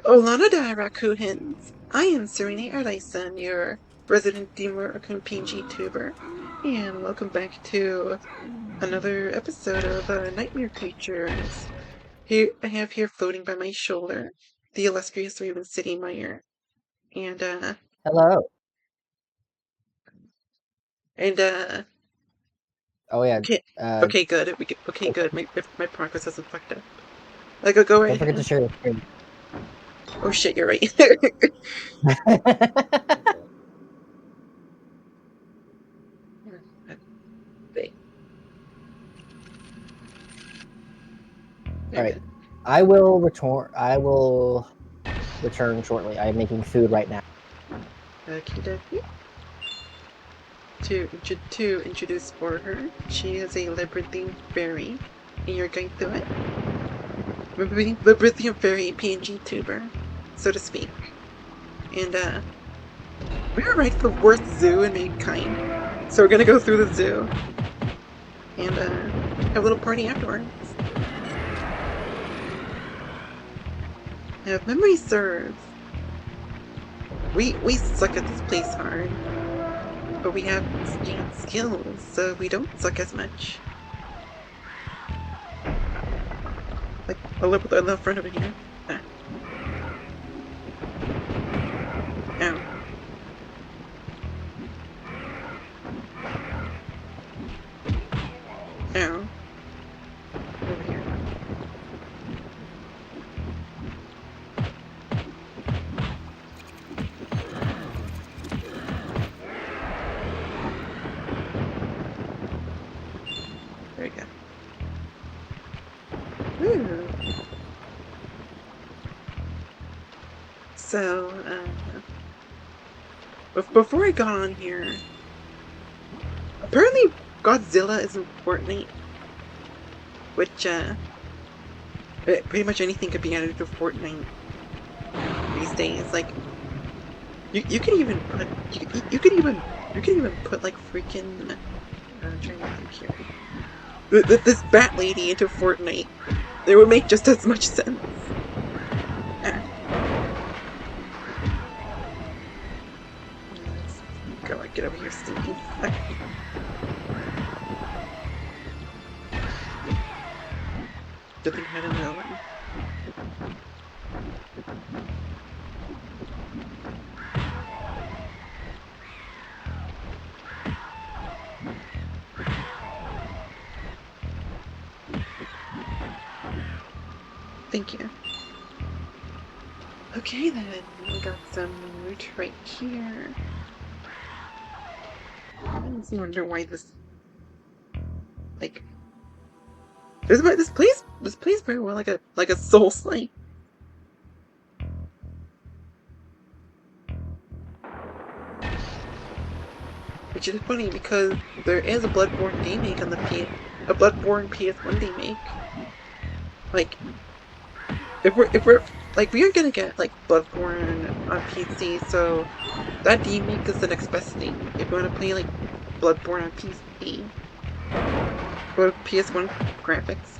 Olanada Rakuhins. I am Serene Araisan, your resident demon PNGTuber, and welcome back to another episode of Nightmare Creatures. Here I have here floating by my shoulder the illustrious Ravencitymire, and Hello. Oh yeah. okay, Uh, okay, good, okay, good. My progress hasn't fucked up. Like, go right don't forget to ahead. share the screen. Oh shit, you're right. Wait, wait All a right. minute. I will return shortly. I am making food right now. Okie dokie. To introduce for her, she is a labyrinthine fairy, and you're going through it. Labyrinthine fairy PNG tuber, so to speak. And we're right for the worst zoo in mankind. So we're gonna go through the zoo and have a little party afterwards. Now, if memory serves, we suck at this place hard, but we have skills, so we don't suck as much. Like a little in the front of it here. Ah. Ow. Ow. Over here. There we go. Woo. So, before I got on here, apparently Godzilla is in Fortnite, which, pretty much anything could be added to Fortnite these days. Like, you could even put, you could even put, like, freaking, I'm trying to think here. This bat lady into Fortnite. It would make just as much sense. Ah. Go, get over here, Stevie. Good thing I had another one. Thank you. Okay then, we got some loot right here. I just wonder why this, like, this plays very well like a soul slime. Which is funny because there is a Bloodborne remake on a Bloodborne PS1 remake. Like, if we're like we are gonna get like Bloodborne on PC, so that remake is the next best thing. If you want to play like Bloodborne on PC or PS1 graphics,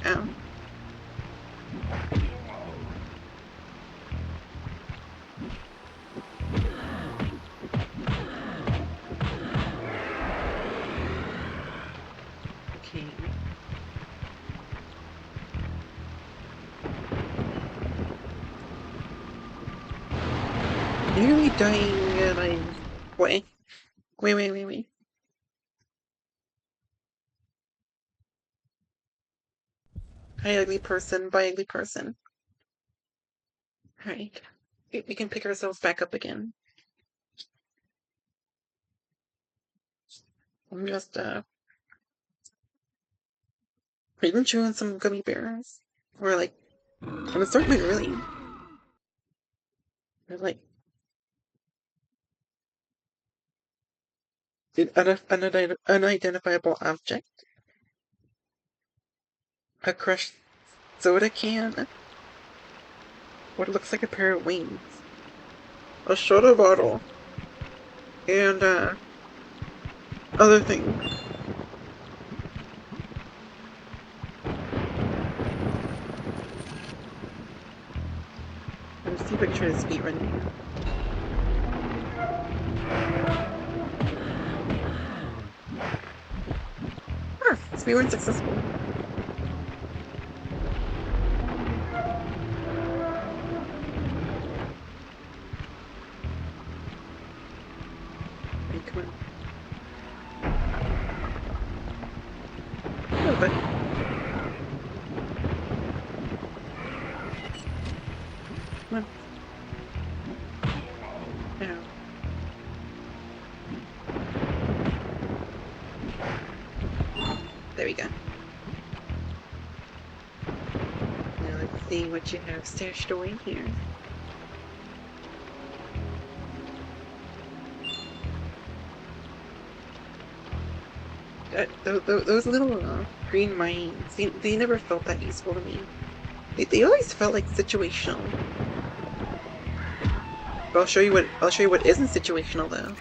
okay. Nearly dying and I'm wait. Wait. Hi ugly person, bye ugly person. Alright. We can pick ourselves back up again. I'm just even chewing some gummy bears. Or like I'm starting my really. Or like an unidentifiable object. A crushed soda can. What looks like a pair of wings. A soda bottle. And other things. Let's see if I can try to speed run here. Speed run successful. Hey, come on. Oh, but... Come on. Ow. There we go. Now let's see what you have stashed away here. Those little green mines, they never felt that useful to me. They always felt like situational. But I'll show you what isn't situational though.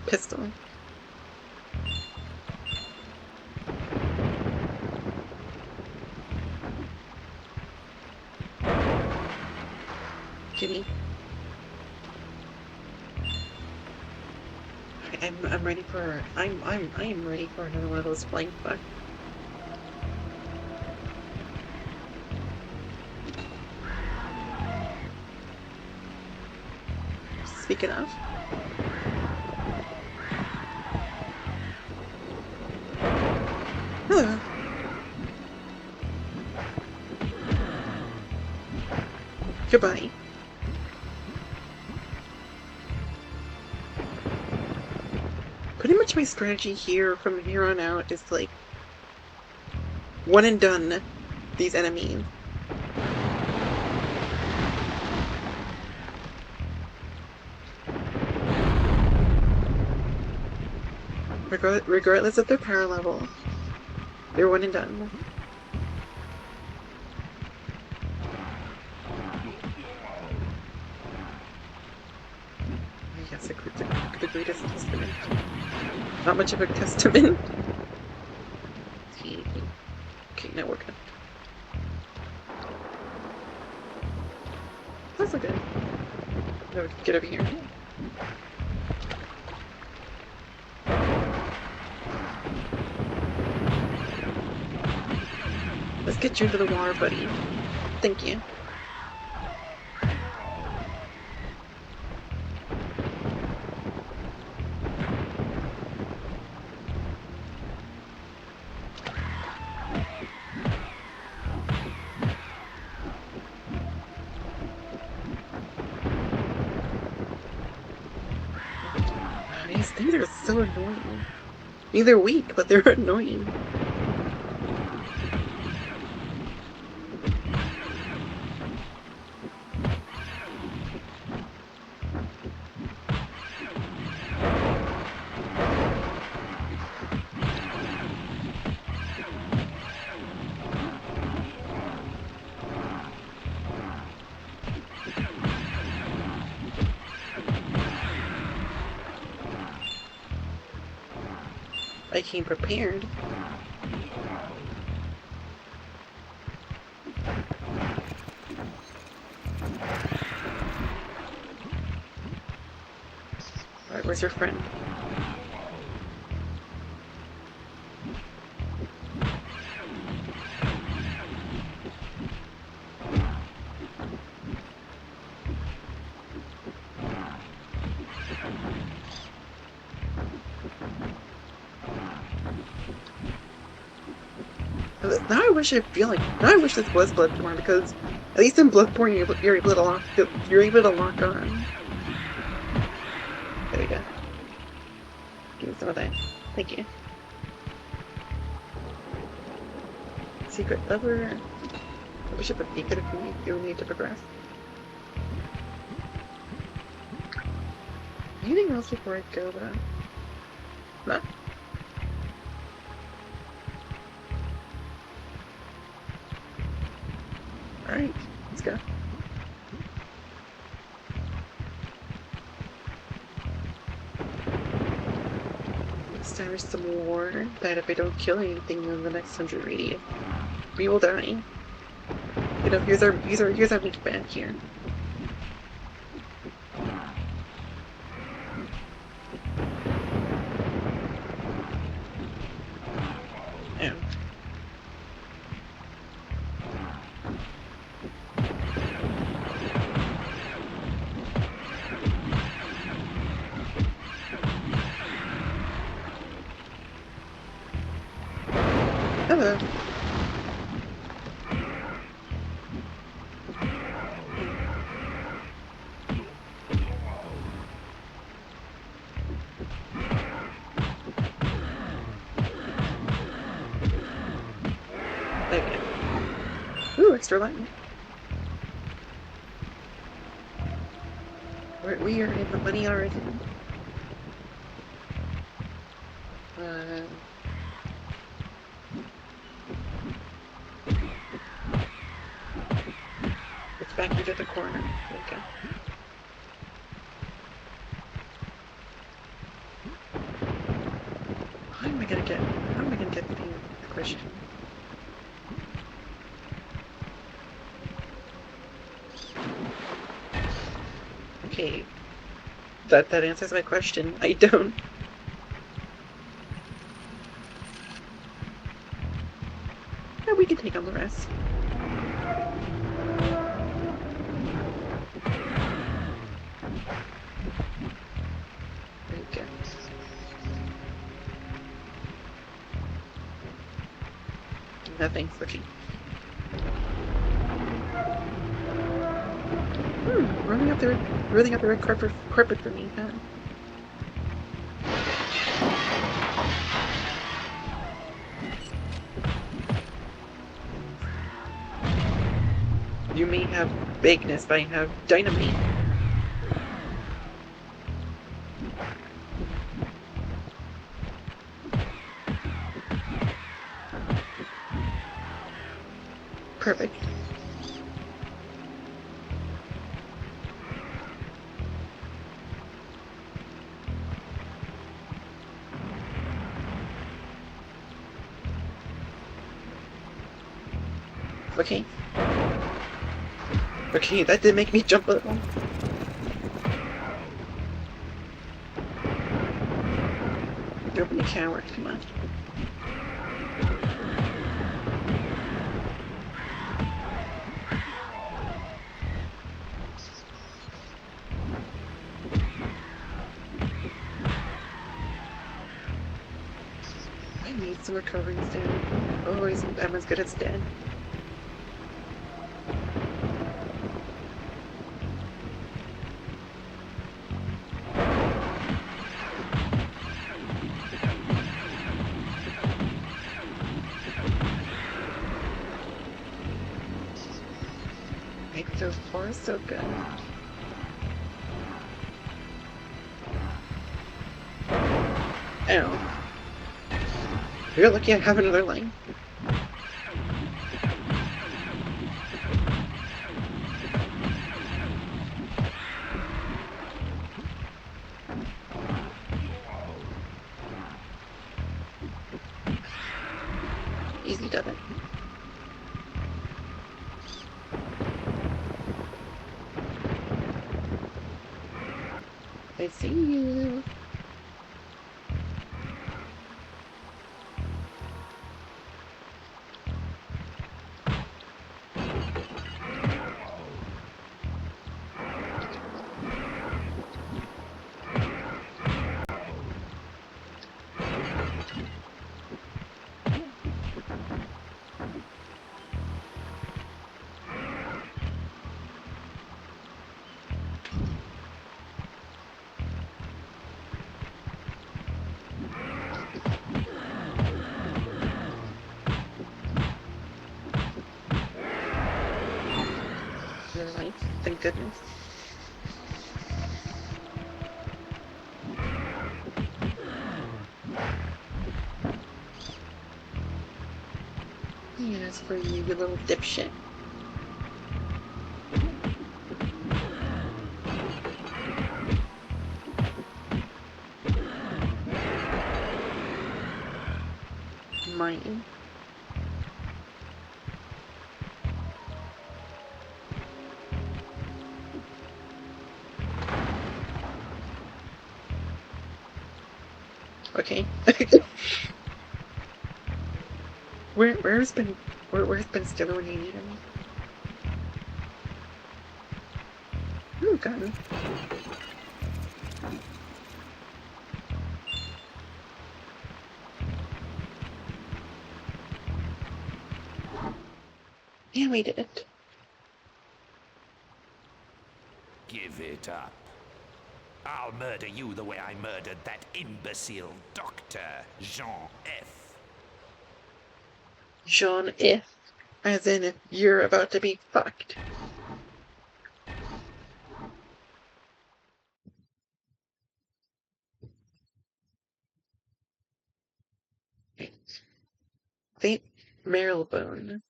Pistol. Gimme. I'm ready for I am ready for another one of those flying fuck. Speaking of. Hello. Goodbye. Pretty much my strategy here from here on out is like one and done these enemies. Regardless of their power level, they're one and done. Yes, the greatest testament. Not much of a testament. Okay, now we're good. That's okay. No, get over here. Let's get you into the water, buddy. Thank you. These things are so annoying. I mean, they're weak, but they're annoying. I came prepared. Alright, where's your friend? Now I wish this was Bloodborne, because at least in Bloodborne you're able to lock on. There we go. Give me some of that. Thank you. Secret lever. I wish it would be good if you need to progress. Anything else before I go though? No? Alright, let's go. This time there's some war that if I don't kill anything in the next 100 radius, we will die. You know, here's our weak band here. Oh. Hello. Okay. Ooh, extra lightning. We are in the money already. It's back into the corner. Okay. How am I gonna get the question? Okay. That answers my question. I don't. Yeah, we can take on the rest. Okay. Nothing's looking. Rolling up the red carpet for me, huh? You may have vagueness, but I have dynamite. Perfect. Okay. Okay, that did make me jump a little. Don't be a coward, come on. I need some recovery stand. Oh, I'm as good as dead. Right, so far, so good. Oh. You're lucky I have another line. Easy done it. I see you. You're right, thank goodness. Yes, for you, you little dipshit. mine. Okay. where's been still when you need him? Oh god. Yeah, we did it. Give it up. I'll murder you the way I murdered that imbecile doctor, Jean F. Jean F. As in, you're about to be fucked. Saint Marylebone.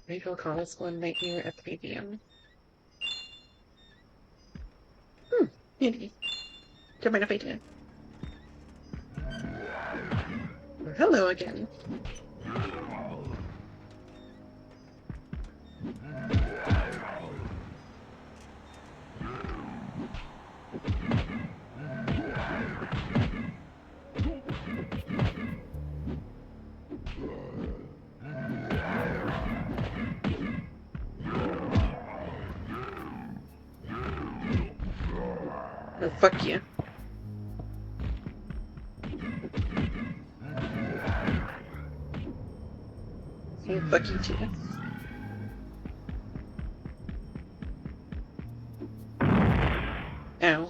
Maybe I'll call this one Nightmare at the BBM. Handy. Don't mind if I do. Hello again. Oh, fuck you. Oh, fuck you too. Ow.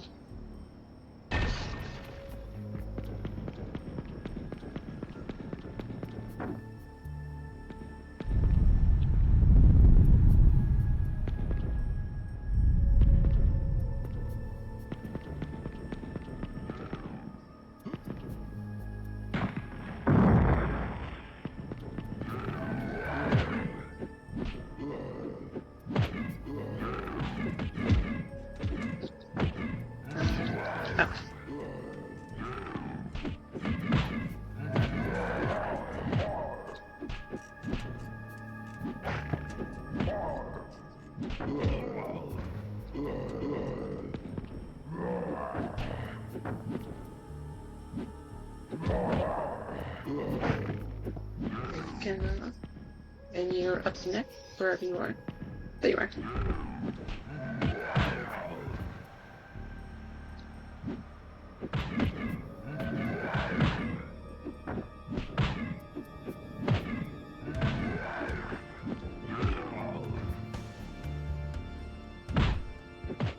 And you're up next, wherever you are. There you are.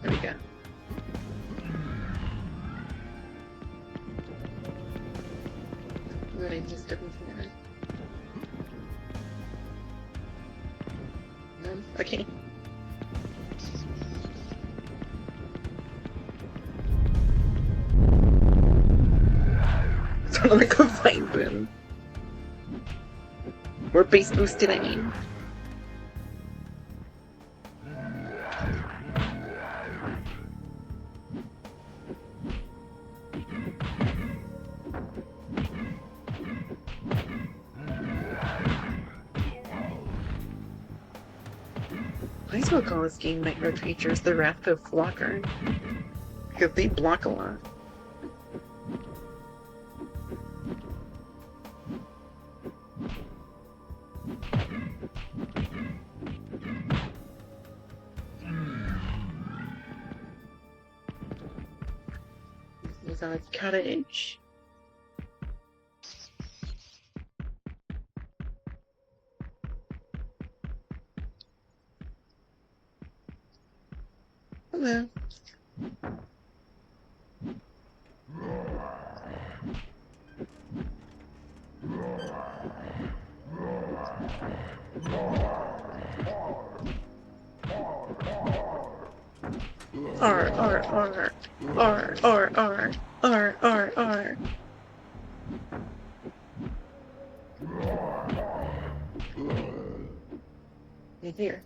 There we go. Then I just took me from there. Okay. Sounded like a vine boom. Or bass boosted, I mean. I still call this game Nightmare Creatures the Wrath of Flocker. Because they block a lot. This is a cottage. Hello. R R R R R R R R R. You're here.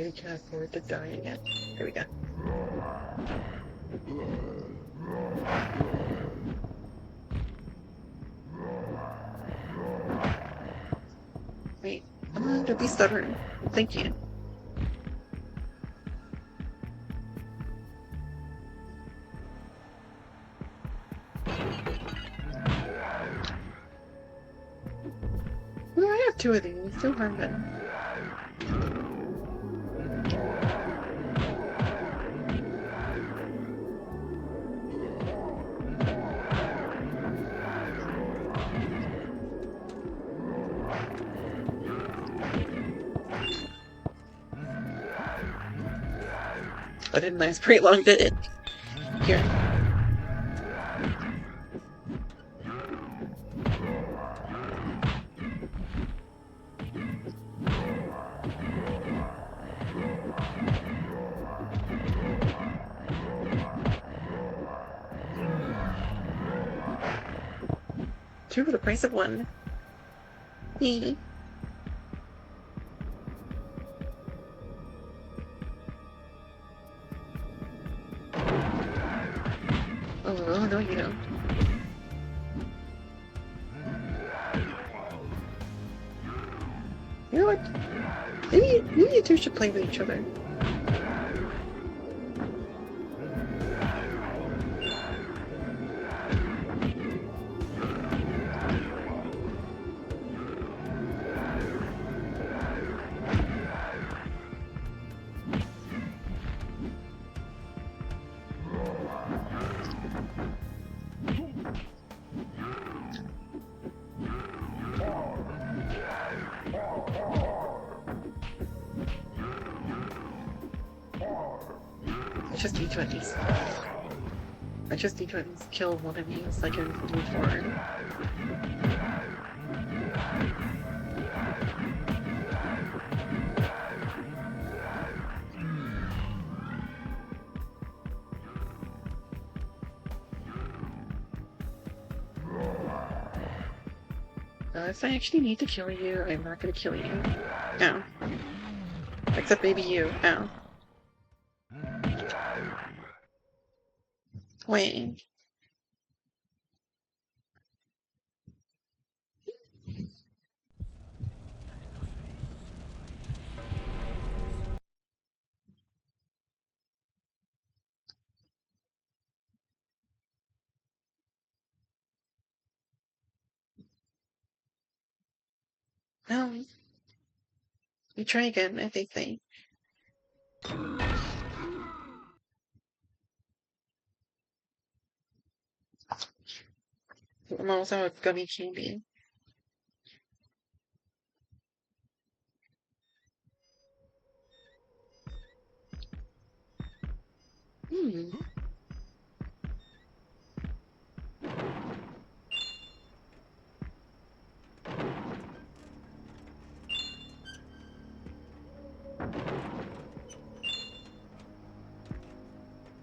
really can't afford to die again. Here we go. Wait, don't be stubborn. Thank you. Well, I have 2 of these. Don't harm them. I didn't last pretty long, did it? Here. Two for the price of one. Me. Oh, no, you don't. You know what? Maybe you two should play with each other. I just need to at least kill one of you so I can move forward. If I actually need to kill you, I'm not gonna kill you. No. Except maybe you. Ow. Wait. No. You try again, I think. I'm also a gummy candy. Hmm.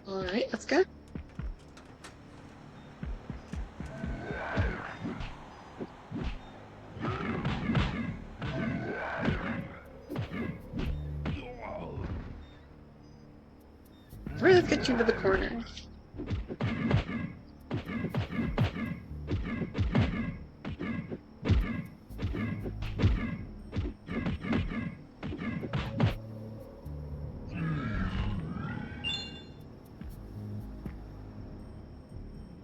Alright, let's go. Alright, let's get you into the corner.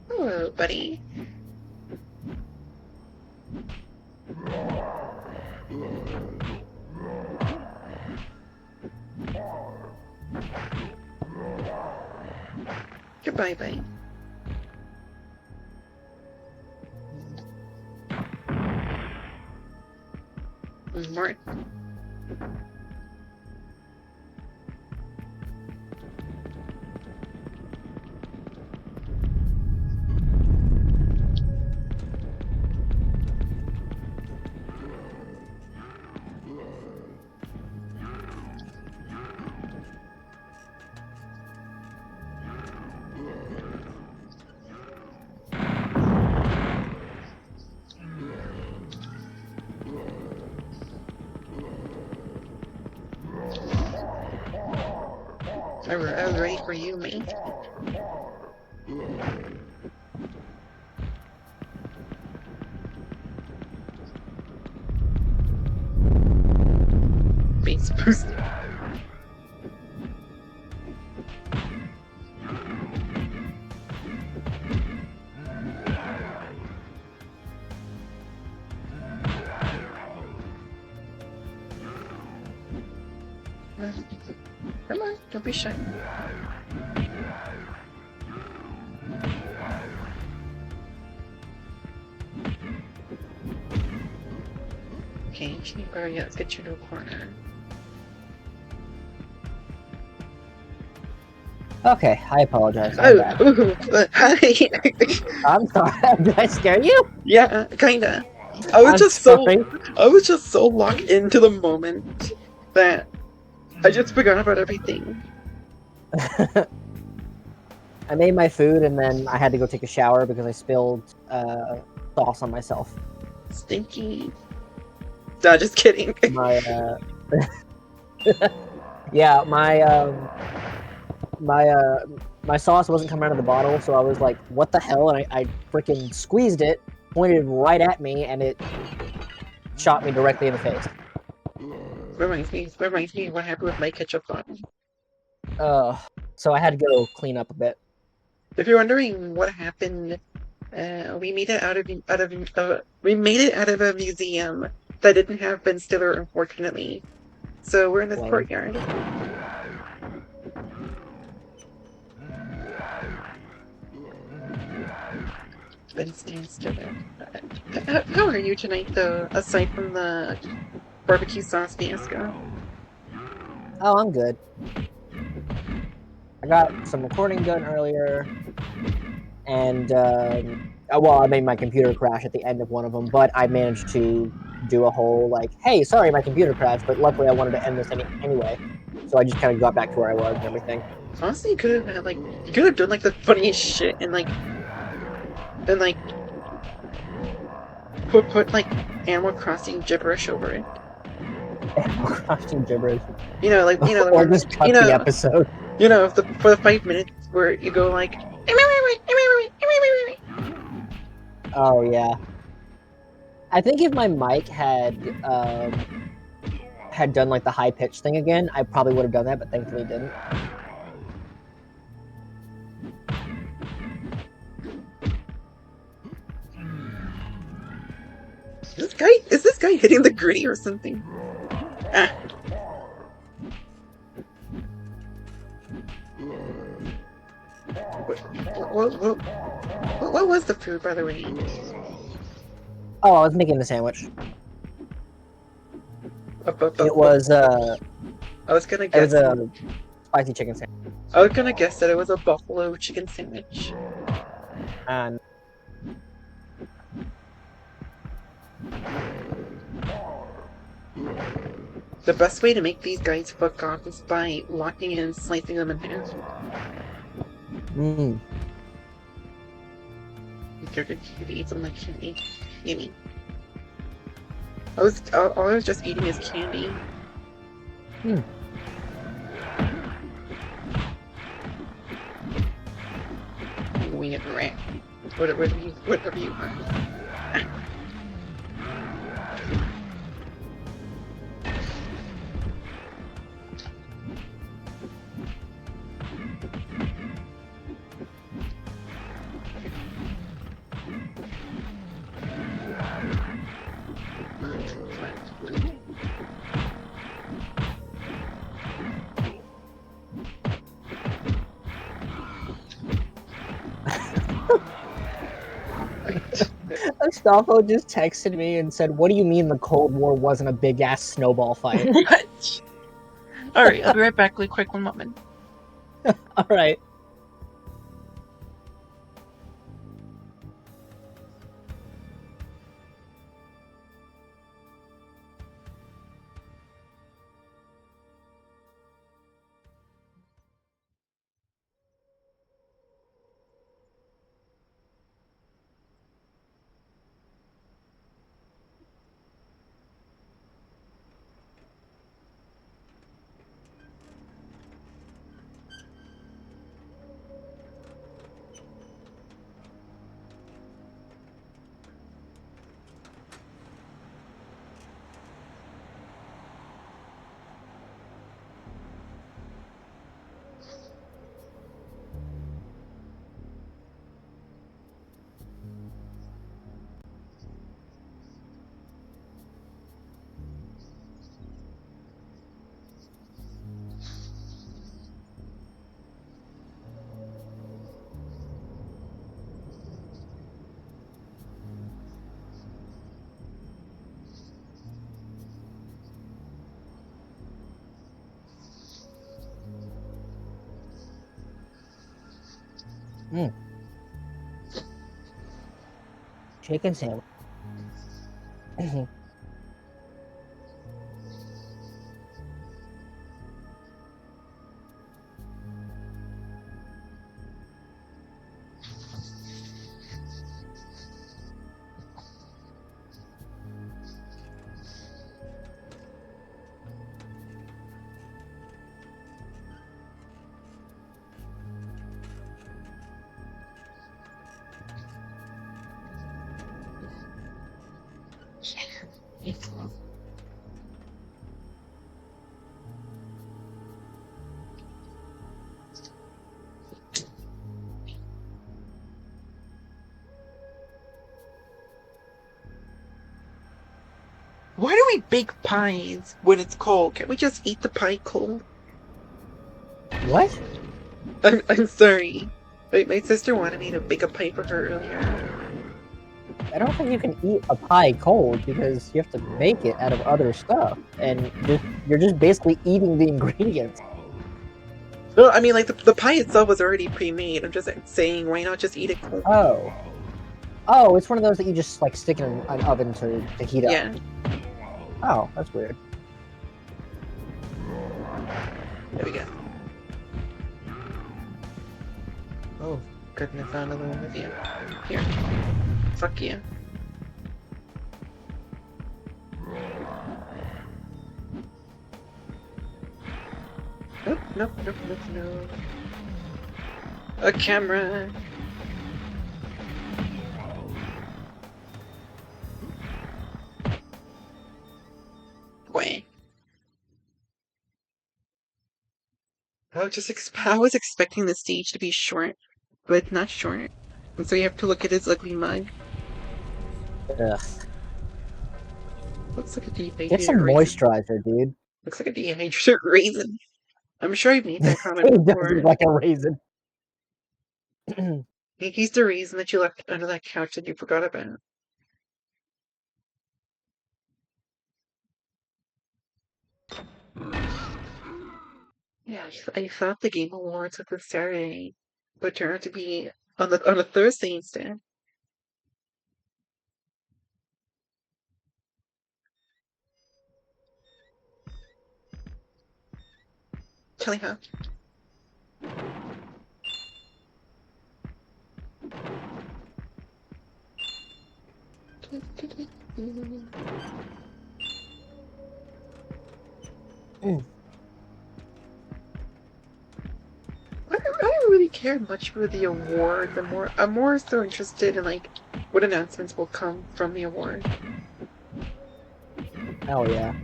Hello, buddy. Goodbye, buddy. More. I was ready for you, mate. Face boost. Come on, don't be shy. Okay, yeah, let's get you to a corner. Okay, I apologize. I'm back. Hi. I'm sorry. Did I scare you? Yeah, kinda. I'm sorry. I was just so locked into the moment that I just forgot about everything. I made my food and then I had to go take a shower because I spilled sauce on myself. Stinky. Nah, just kidding. My yeah, my sauce wasn't coming out of the bottle, so I was like, "What the hell?" And I freaking squeezed it, pointed right at me, and it shot me directly in the face. Reminds me what happened with my ketchup bottle. So I had to go clean up a bit. If you're wondering what happened, we made it out of we made it out of a museum that didn't have Ben Stiller, unfortunately. So we're in this Lame. courtyard. Ben Stiller. How are you tonight, though? Aside from the barbecue sauce fiasco. Oh, I'm good. I got some recording done earlier, and well, I made my computer crash at the end of one of them, but I managed to do a whole like, "Hey, sorry, my computer crashed," but luckily I wanted to end this anyway, so I just kind of got back to where I was and everything. Honestly, you could have had you could have done the funniest shit and put Animal Crossing gibberish over it. Animal Crossing gibberish. The Or one, just cut the episode. for the 5 minutes where you go like. Oh yeah. I think if my mic had done like the high pitch thing again, I probably would have done that, but thankfully it didn't. Is this guy hitting the gritty or something? Ah. What was the food, by the way? Oh, I was making the sandwich. It was I was gonna guess. It was a spicy chicken sandwich. I was gonna guess that it was a buffalo chicken sandwich. And The best way to make these guys fuck off is by locking in and slicing them in half. They're good to eat some like candy. Yummy. All I was just eating is candy. Winged rat. Whatever you are. Astolfo just texted me and said, "What do you mean the Cold War wasn't a big ass snowball fight?" What? Alright, I'll be right back really quick, 1 moment. All right. Mm. Chicken sandwich. Why do we bake pies when it's cold? Can't we just eat the pie cold? What? I'm sorry. My sister wanted me to bake a pie for her earlier. I don't think you can eat a pie cold because you have to make it out of other stuff, and you're just basically eating the ingredients. Well, I mean, like, the pie itself was already pre-made. I'm just saying, why not just eat it cold? Oh, it's one of those that you just like stick in an oven to heat up. Yeah. Oh, that's weird. There we go. Oh, goodness, I found another one with you. Here. Fuck you. Nope. A camera. Wait. I was expecting the stage to be short, but it's not short. And so you have to look at his ugly mug. Ugh. Looks like a dehydrated Get some raisin. moisturizer, dude. Looks like a dehydrated raisin. I'm sure I've made that comment It does before. look like a raisin. He's the reason that you left under that couch that you forgot about. Yeah, I thought the Game Awards was a Saturday, but turned out to be on a Thursday instead. Telling her. I don't really care much for the award. I'm more so interested in like what announcements will come from the award. Oh yeah.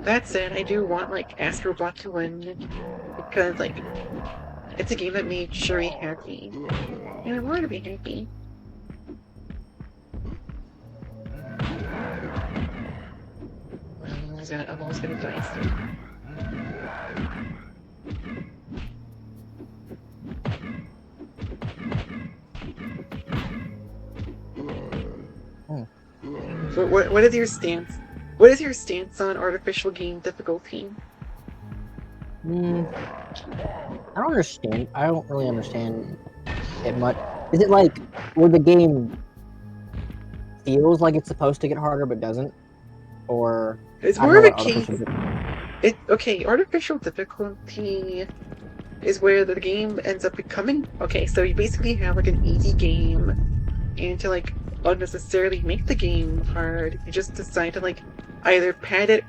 That said, I do want like Astrobot to win because like it's a game that made Shuri happy, and I want her to be happy. I'm almost gonna die soon. So what is your stance? What is your stance on artificial game difficulty? I don't understand. I don't really understand it much. Is it like where the game feels like it's supposed to get harder but doesn't? Or It's I don't more know of a what case. Artificial difficulty is where the game ends up becoming so you basically have like an easy game, and to like unnecessarily make the game hard, you just decide to like either pad out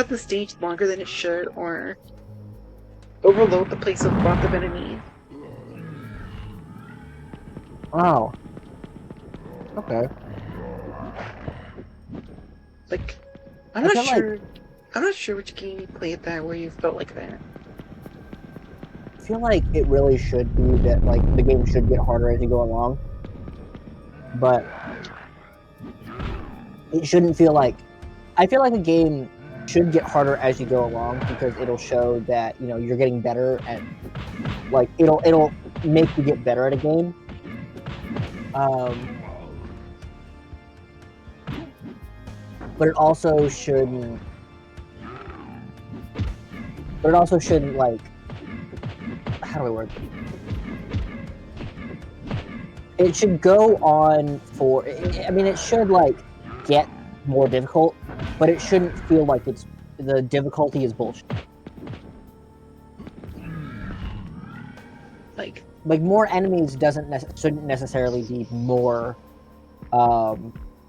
the stage longer than it should, or overload the place with lots of enemies. Oh. Okay. Like, I'm not sure which game you played that where you felt like that. I feel like it really should be that like the game should get harder as you go along, but it shouldn't feel like. I feel like the game should get harder as you go along because it'll show that you're getting better at. Like it'll make you get better at a game. But it also shouldn't. but it also shouldn't like. How do I word it? It should go on for. I mean, it should like get more difficult, but it shouldn't feel like the difficulty is bullshit. Like more enemies shouldn't necessarily be more.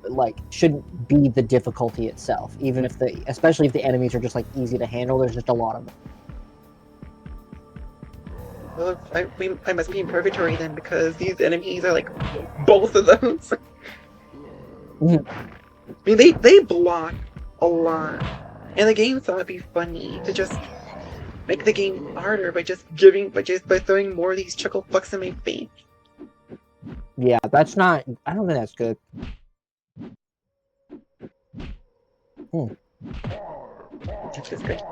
Like shouldn't be the difficulty itself, even if especially if the enemies are just like easy to handle. There's just a lot of them. well, I must be in purgatory then, because these enemies are like both of those. I mean, they block a lot, and the game thought it'd be funny to just make the game harder by by throwing more of these chuckle fucks in my face. Yeah, that's not. I don't think that's good.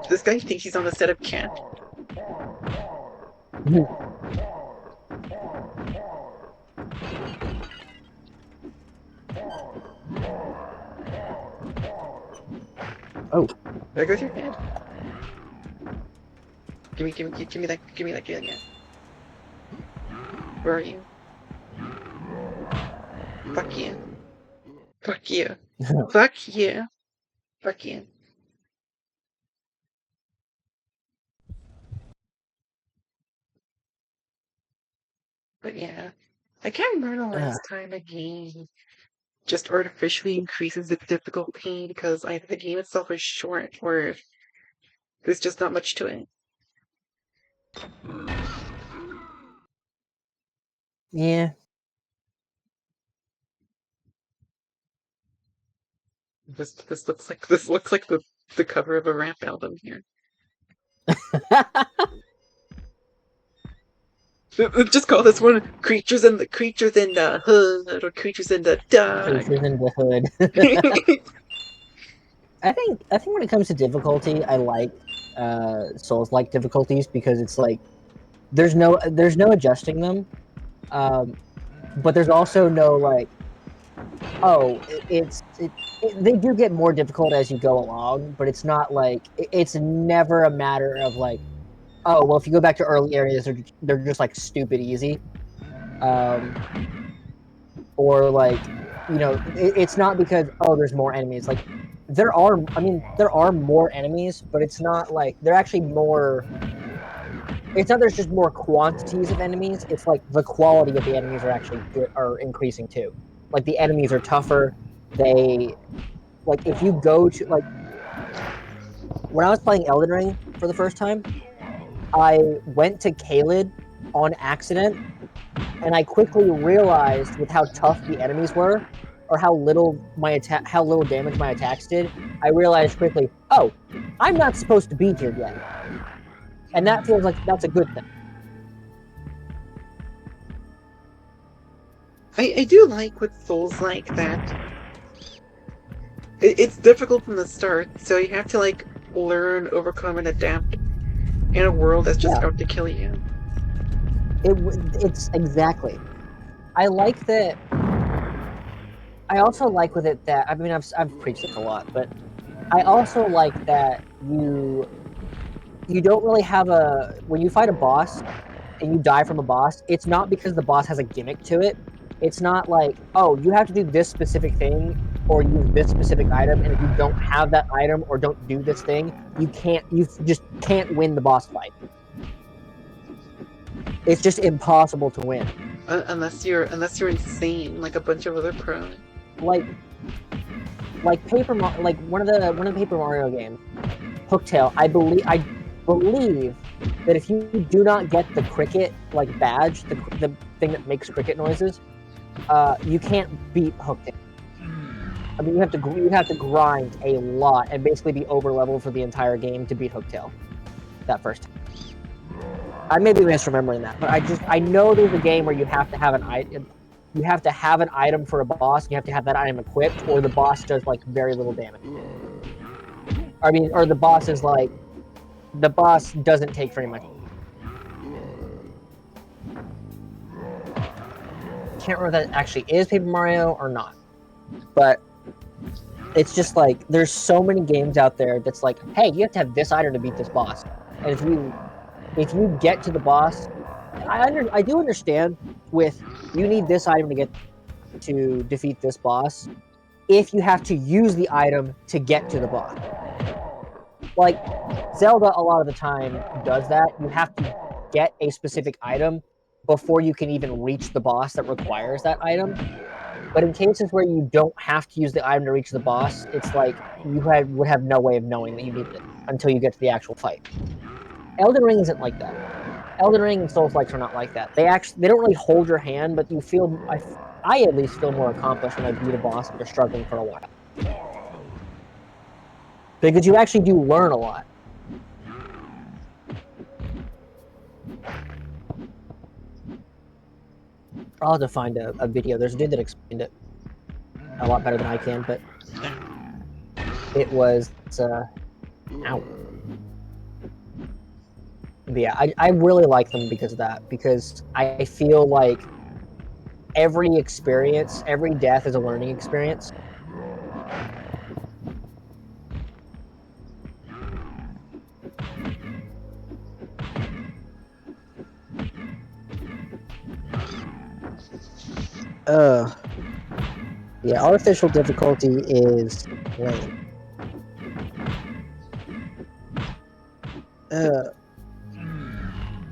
This guy thinks he's on the set of Cat. Oh, There goes your head. Give me that, yeah. Where are you? Fuck you. Fuck you. Fuck you. Fuck you. But yeah, I can't remember the last time a game just artificially increases its difficulty because either the game itself is short or there's just not much to it. yeah. This looks like the cover of a rap album here. Just call this one creatures in the hood or creatures in the dark. Creatures in the hood. I think when it comes to difficulty, I like Souls-like difficulties because it's like there's no adjusting them, but there's also no like they do get more difficult as you go along, but it's not like it's never a matter of like, oh well, if you go back to early areas, they're just like stupid easy, or like it's not because there's more enemies. Like there are more enemies, but it's not like they're actually more. It's not there's just more quantities of enemies. It's like the quality of the enemies are increasing too. Like the enemies are tougher. They like if you go to like when I was playing Elden Ring for the first time, I went to Caelid on accident, and I quickly realized with how tough the enemies were, or how little damage my attacks did. I realized quickly, I'm not supposed to be here yet, and that feels like that's a good thing. I do like with Souls like that. It's difficult from the start, so you have to like learn, overcome, and adapt in a world that's just out to kill you. It's exactly. I like that. I also like with it that I've preached it a lot, but I also like that you don't really have when you fight a boss and you die from a boss, it's not because the boss has a gimmick to it. It's not like, you have to do this specific thing or use this specific item, and if you don't have that item or don't do this thing, you just can't win the boss fight. It's just impossible to win. Unless you're insane, like a bunch of other pros. Like one of the Paper Mario games, Hooktail. I believe that if you do not get the cricket badge, the thing that makes cricket noises, you can't beat Hooktail. I mean, you have to grind a lot and basically be over leveled for the entire game to beat Hooktail that first time. I may be misremembering that, but I know there's a game where you have to have an item. You have to have an item for a boss. You have to have that item equipped, or the boss does very little damage. I mean, or the boss doesn't take very much. Can't remember if that actually is Paper Mario or not, but it's just like there's so many games out there that's like, hey, you have to have this item to beat this boss. And if you get to the boss, I do understand with you need this item to defeat this boss. If you have to use the item to get to the boss, like Zelda, a lot of the time does that. You have to get a specific item before you can even reach the boss that requires that item. But in cases where you don't have to use the item to reach the boss, it's like you would have no way of knowing that you needed it until you get to the actual fight. Elden Ring isn't like that. Elden Ring and Souls-likes are not like that. They don't really hold your hand, but you feel I at least feel more accomplished when I beat a boss after struggling for a while. Because you actually do learn a lot. I'll have to find a video. There's a dude that explained it a lot better than I can, but it was ow. But yeah, I really like them because of that, because I feel like every experience, every death is a learning experience. Yeah, artificial difficulty is lame.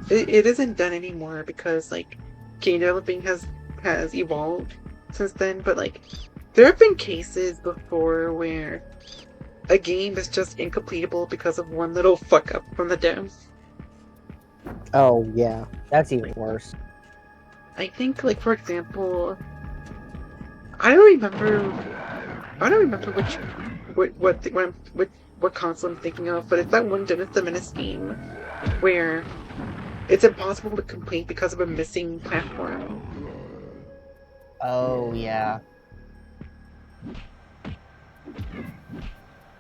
It isn't done anymore because like game developing has evolved since then, but like there have been cases before where a game is just incompletable because of one little fuck up from the devs. Oh yeah, that's even worse. I think, like, for example, I don't remember what console I'm thinking of, but it's that one Dennis the Menace game where it's impossible to complete because of a missing platform. Oh yeah.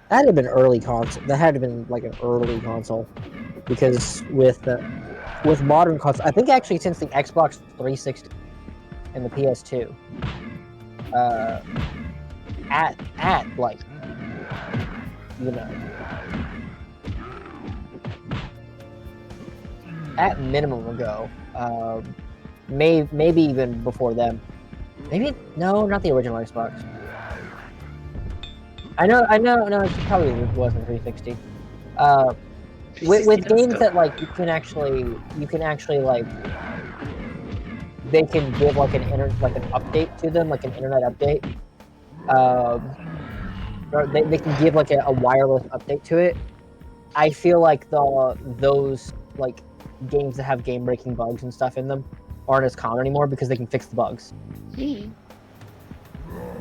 That had been early console. That had to been like an early console, because with modern consoles, I think actually since the Xbox 360 and the PS2, at like, you know, at minimum ago, maybe even before them. Maybe no, not the original Xbox. I know. No, it probably wasn't 360. With games that like you can actually like, they can give like an update to them, like an internet update. Or they can give like a wireless update to it. I feel like those like games that have game breaking bugs and stuff in them aren't as common anymore because they can fix the bugs.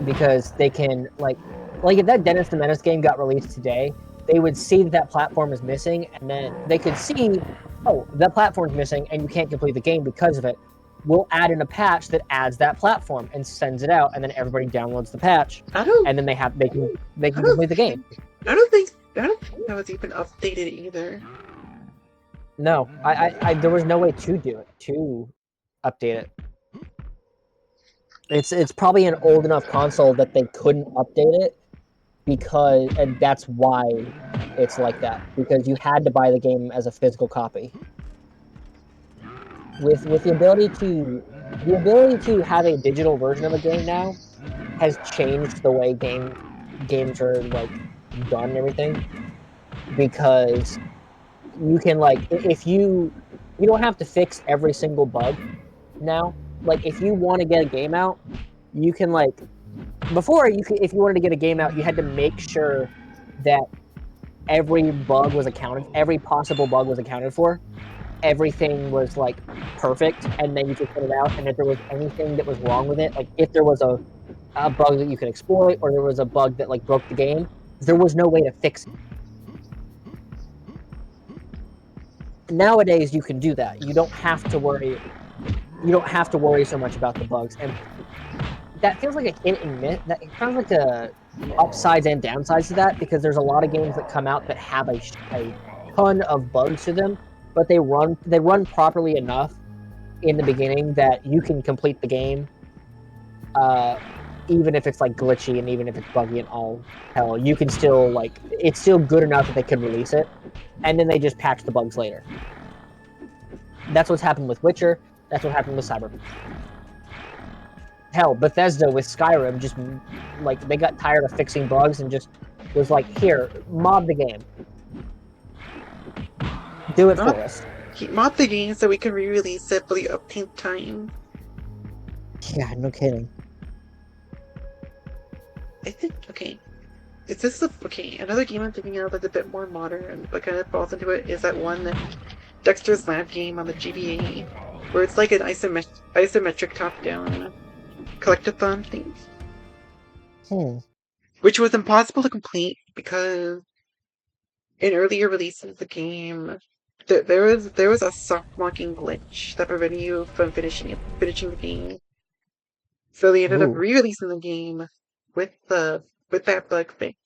Because they can like if that Dennis the Menace game got released today, they would see that platform is missing, and then they could see, oh, that platform's missing and you can't complete the game because of it. We'll add in a patch that adds that platform and sends it out, and then everybody downloads the patch, and then they can complete the game. I don't think that was even updated either. No, I there was no way to do it, to update it. It's probably an old enough console that they couldn't update it, and that's why it's like that, because you had to buy the game as a physical copy. With the ability to have a digital version of a game now has changed the way games are like done and everything, because you can like, if you don't have to fix every single bug now. Like if you want to get a game out, you can like, before if you wanted to get a game out, you had to make sure that every possible bug was accounted for. Everything was like perfect, and then you could put it out. And if there was anything that was wrong with it, like if there was a bug that you could exploit, or there was a bug that like broke the game, there was no way to fix it. Nowadays, you can do that. You don't have to worry so much about the bugs, and that feels like a hit and miss. That sounds like the upsides and downsides to that, because there's a lot of games that come out that have a ton of bugs to them, but they run properly enough in the beginning that you can complete the game, even if it's like glitchy and even if it's buggy and all hell, you can still like it's still good enough that they could release it, and then they just patch the bugs later. That's what's happened with Witcher. That's what happened with Cyberpunk. Hell, Bethesda with Skyrim just like they got tired of fixing bugs and just was like, here, mod the game, do it for us. Mod the game so we can re-release it for the update time. Yeah, no kidding. I think, okay. Is this okay, another game I'm thinking of that's a bit more modern, but kind of falls into it, is that one Dexter's Lab game on the GBA, where it's like an isometric top-down collectathon thing. Which was impossible to complete because in earlier releases of the game, there was a soft locking glitch that prevented you from finishing the game. So they ended up re-releasing the game with that bug fix.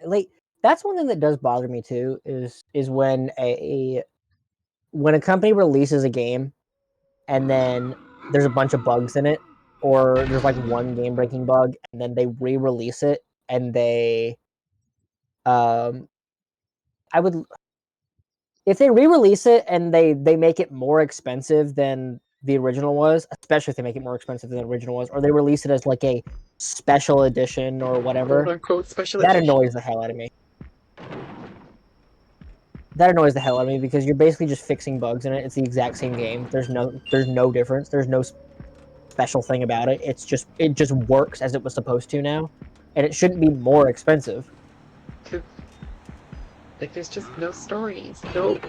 Like that's one thing that does bother me too is when a company releases a game and then there's a bunch of bugs in it, or there's like one game breaking bug and then they re-release it and they I would if they re-release it and they make it more expensive than the original was, especially if they make it more expensive than the original was, or they release it as like a special edition or whatever, Quote unquote special that edition. annoys the hell out of me. That annoys the hell out of me because you're basically just fixing bugs in it. It's the exact same game. There's no difference. There's no special thing about it. It just works as it was supposed to now, and it shouldn't be more expensive. Like there's just no stories. No,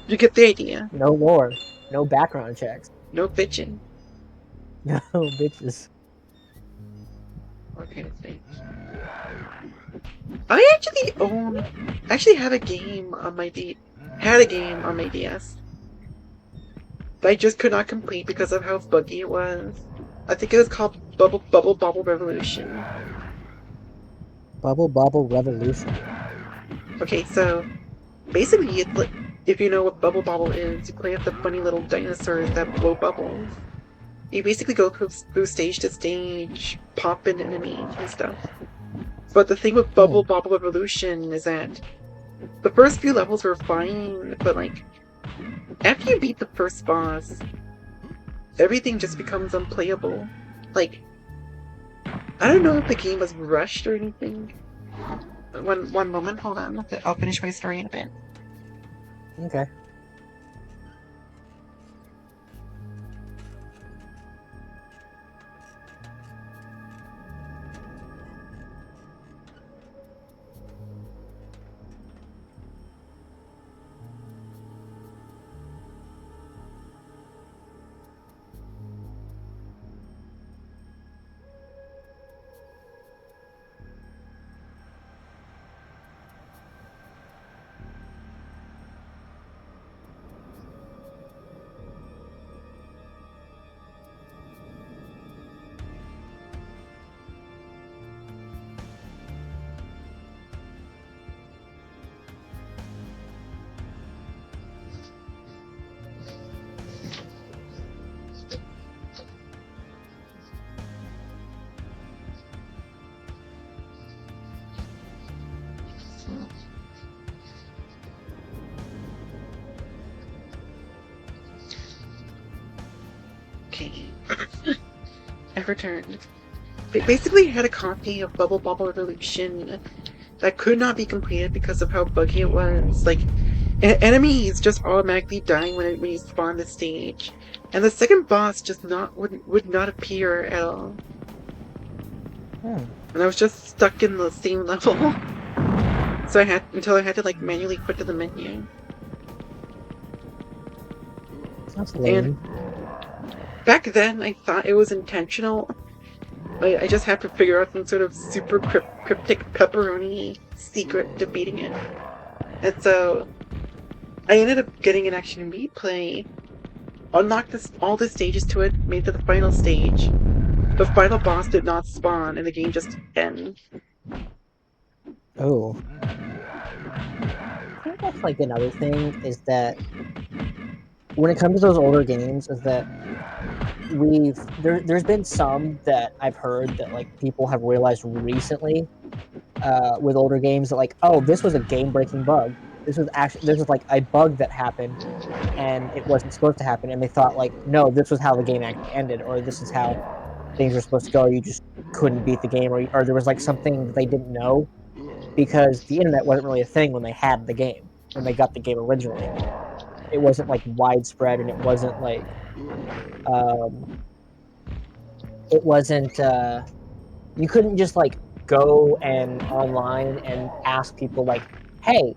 you get the idea. No lore. No background checks. No bitching. No bitches. What kind of thing? I actually have a game on my DS. That I just could not complete because of how buggy it was. I think it was called Bubble Revolution. Bubble Revolution. Okay, so basically, it's like, if you know what Bubble is, you play with the funny little dinosaurs that blow bubbles. You basically go through stage to stage, pop in enemies and stuff. But the thing with Bubble Revolution is that the first few levels were fine, but like after you beat the first boss, everything just becomes unplayable. Like, I don't know if the game was rushed or anything. One moment, hold on. I'll finish my story in a bit. Okay. Okay. I've returned. Basically, I had a copy of Bubble Revolution that could not be completed because of how buggy it was. Like, enemies just automatically dying when you spawn the stage, and the second boss just would not appear at all. And I was just stuck in the same level. So I had to like manually quit to the menu. That's lame. And back then, I thought it was intentional. I just had to figure out some sort of super cryptic pepperoni secret to beating it. And so I ended up getting an action replay, unlocked all the stages to it, made it to the final stage. The final boss did not spawn, and the game just ends. Oh. I think that's like another thing is that when it comes to those older games is that there's been some that I've heard that like people have realized recently with older games that like, oh, this was a game breaking bug. This was like a bug that happened and it wasn't supposed to happen, and they thought like, no, this was how the game actually ended, or this is how things were supposed to go. You just couldn't beat the game, or there was like something that they didn't know because the internet wasn't really a thing when they had the game, when they got the game originally. It wasn't like widespread, and it wasn't like it wasn't you couldn't just like go and online and ask people like, hey,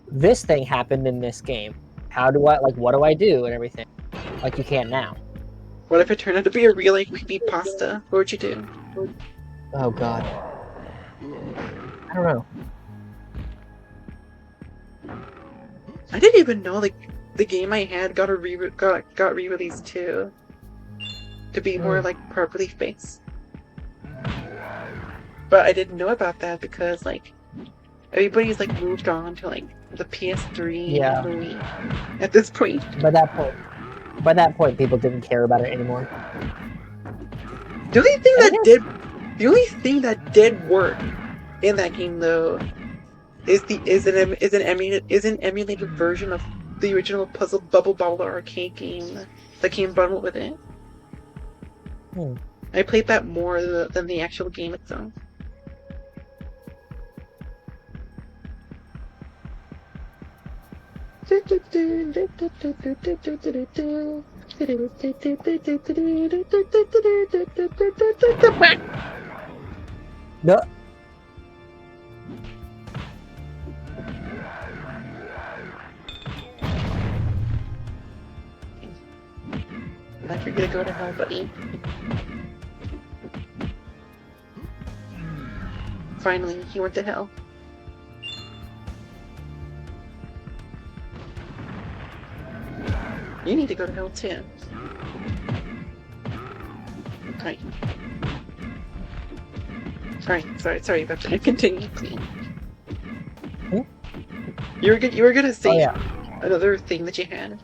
this thing happened in this game, how do I, like, what do I do, and everything, like you can now. What if it turned out to be a real like creepypasta? What would you do? Oh god, I don't know. I didn't even know like the game I had got re-released too, to be more like properly fixed. But I didn't know about that because like everybody's like moved on to like the PS3 and the Wii at this point. By that point, people didn't care about it anymore. The only thing that did work in that game though is an emulated version of the original Puzzle Bubble Bobble arcade game that came bundled with it. I played that more than the actual game itself. No. Like you're gonna go to hell, buddy. Finally, he went to hell. You need to go to hell too. Alright. Sorry about that. Continue, please. You were gonna say another thing that you had.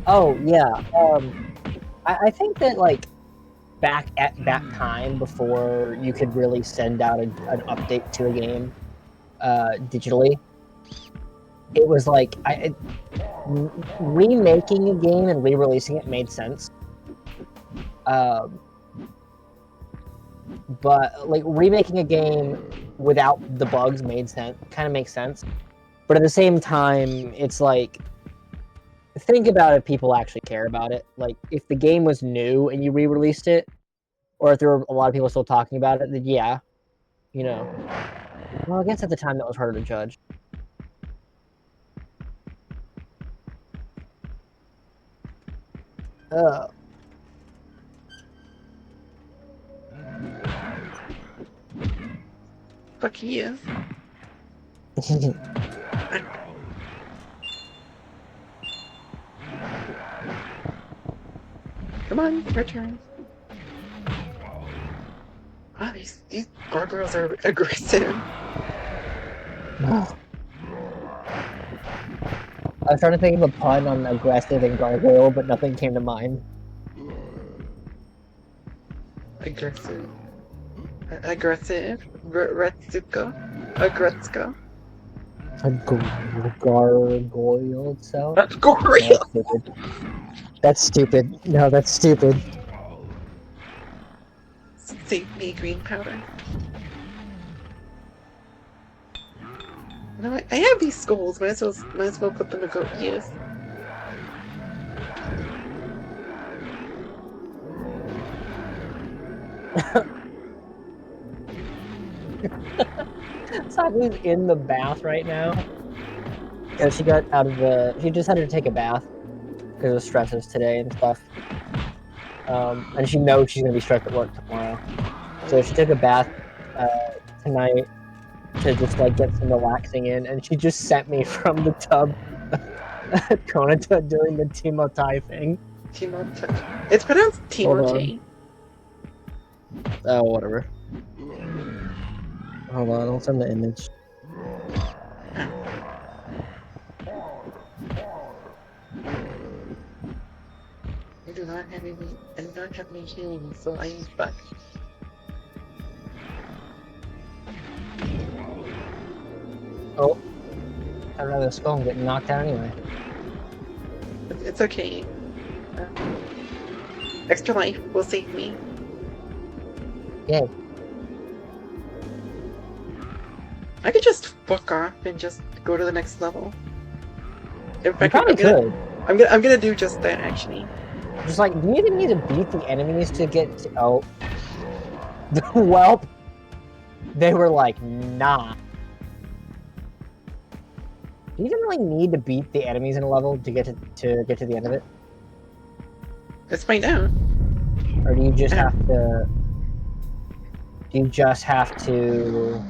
Oh yeah. I think that like back at that time, before you could really send out an update to a game digitally, it was like remaking a game and re-releasing it made sense. But like remaking a game without the bugs made sense, kind of makes sense. But at the same time, it's like, think about if people actually care about it. Like, if the game was new and you re-released it, or if there were a lot of people still talking about it, then yeah, you know. Well, I guess at the time that was harder to judge. Fuck you. Come on, your turn. Wow, these gargoyles are aggressive. I was trying to think of a pun on aggressive and gargoyle, but nothing came to mind. Aggressive. Retsuka. Agretska. A gargoyle itself? Gargoyle! That's stupid. No, that's stupid. Save me green powder. No, I have these skulls. Might as well put them to good use. Saku's in the bath right now. Because she got out of the... She just had to take a bath because of stresses today and stuff. And she knows she's going to be stressed at work tomorrow. So she took a bath tonight to just like get some relaxing in, and she just sent me from the tub Konata doing the Timotai thing. Timotai. It's pronounced Timotai. Oh, whatever. Hold on, I'll send the image. do not have any. I do not have any healing, so I am fucked. Oh. I'd rather skull and get knocked out anyway. It's okay. Extra life will save me. Yay. I could just fuck off and just go to the next level. In You fact, probably could. I'm gonna do just that actually. Just like, do you even need to beat the enemies to get to... Oh. Well, they were like, nah. Do you even really need to beat the enemies in a level to get to the end of it? Let's find out. Or do you just have to... Do you just have to...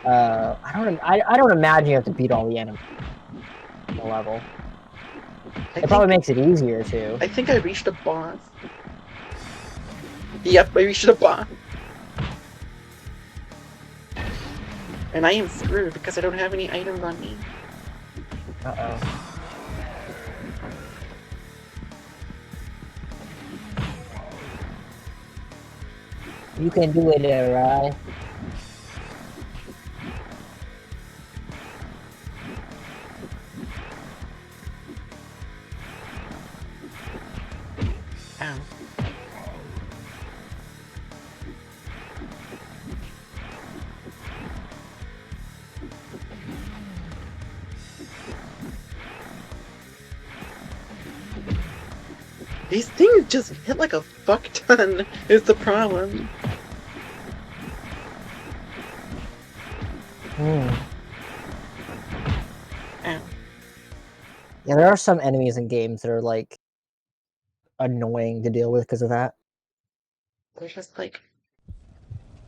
I don't imagine you have to beat all the enemies in the level. It probably makes it easier, too. I think I reached a boss. Yep, I reached a boss. And I am screwed because I don't have any items on me. Uh-oh. You can do it, Arai. Ow. These things just hit like a fuck ton, is the problem. Hmm. Ow. Yeah, there are some enemies in games that are, like, annoying to deal with because of that. They're just like...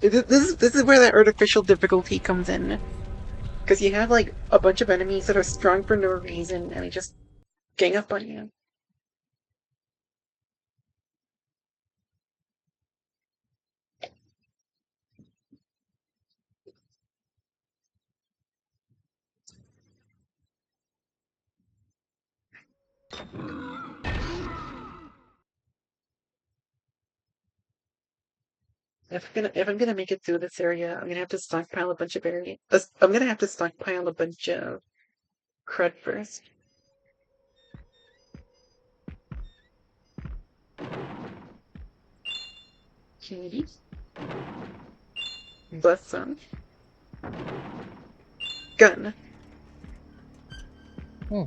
This is where that artificial difficulty comes in. Because you have, like, a bunch of enemies that are strong for no reason, and they just gang up on you. If I'm gonna make it through this area, I'm gonna have to stockpile a bunch of berries. I'm gonna have to stockpile a bunch of crud first. Candy. Busson. Gun. Hmm.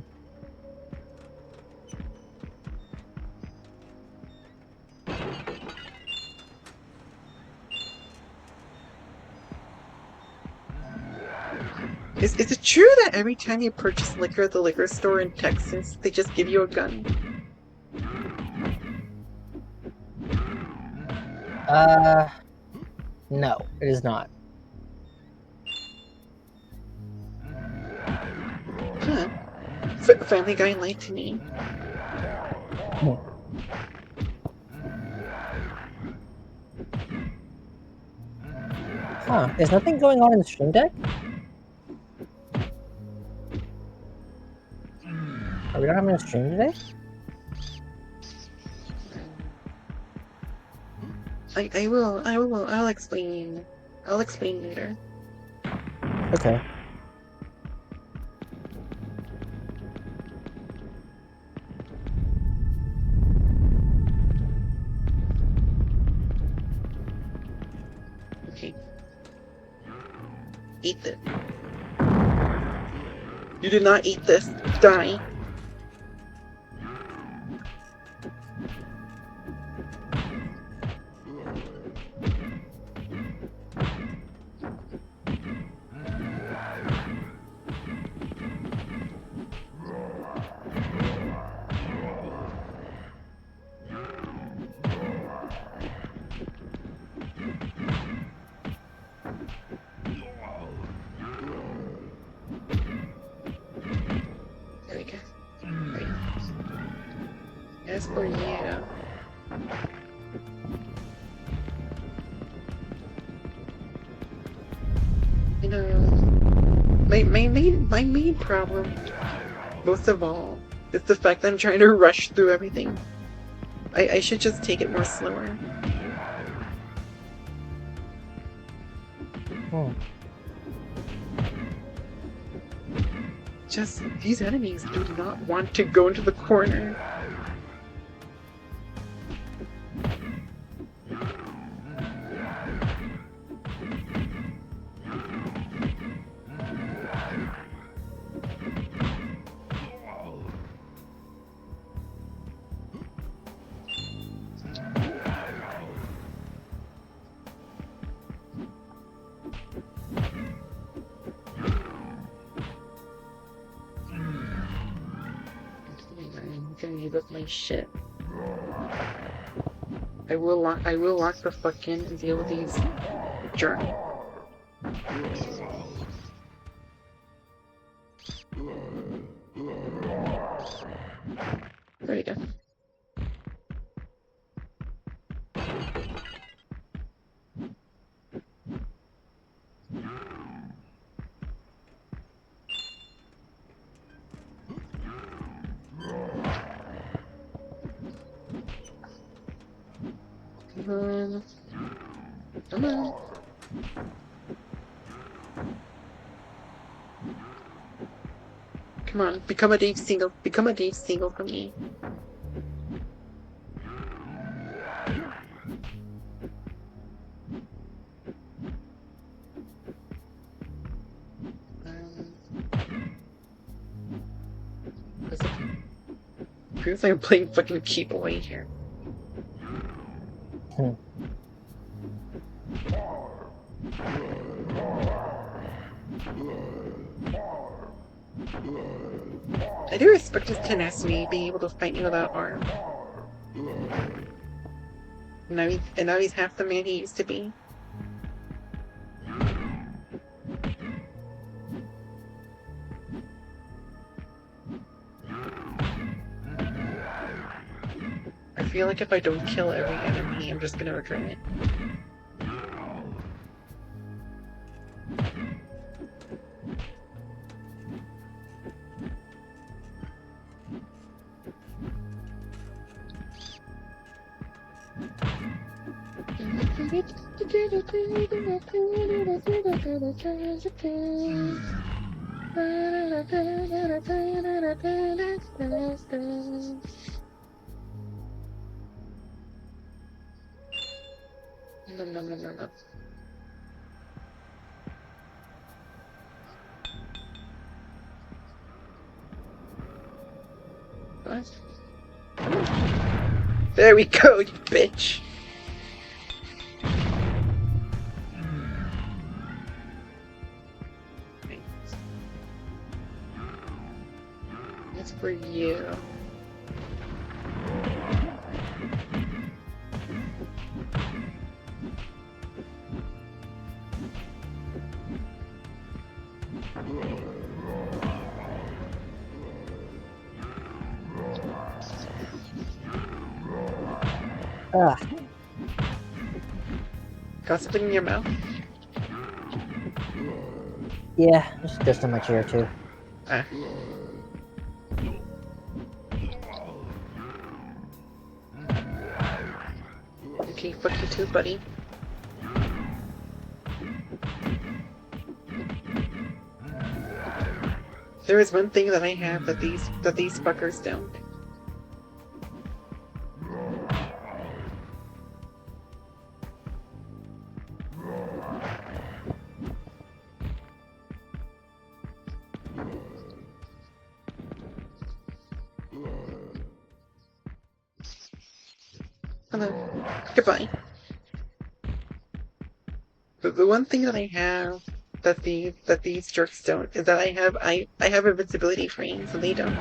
Is it true that every time you purchase liquor at the liquor store in Texas, they just give you a gun? No, it is not. Huh. Family Guy lied to me. Huh, is nothing going on in the stream deck? Are we not having a stream today? I'll explain. I'll explain later. Okay. Okay. Eat this. You did not eat this. Die. There we go. Right. As for you. You know, my main problem, most of all, is the fact that I'm trying to rush through everything. I should just take it more slower. Just, these enemies do not want to go into the corner. I'm gonna give up my shit. I will lock the fuck in and deal with these jerks. There you go. Come on. Come on, become a Dave single. Become a Dave single for me. Feels like I'm playing fucking keep away here. I do respect his tenacity, being able to fight me without arm. And now he's half the man he used to be. I feel like if I don't kill every enemy, I'm just gonna regret it. No. What? There we go, you bitch! That's for you. Got something in your mouth? Yeah, just on my chair too. Ah. Okay, fuck you too, buddy. There is one thing that I have that these fuckers don't. Hello. Goodbye. The one thing that I have that these jerks don't is that I have invincibility frames and they don't.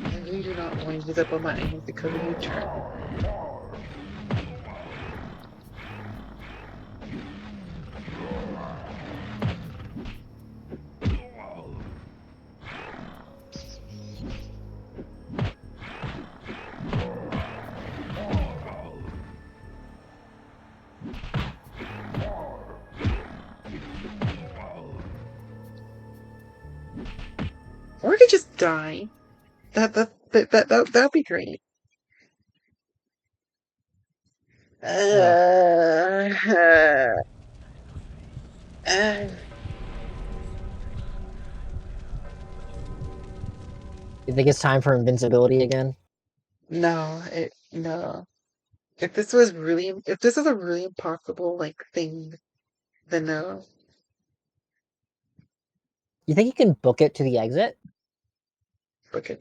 I really do not I want to use up all my items because of you, Char. Or I could just die. That'd be great. You think it's time for invincibility again? No. If this is a really impossible like thing, then no. You think you can book it to the exit? Okay.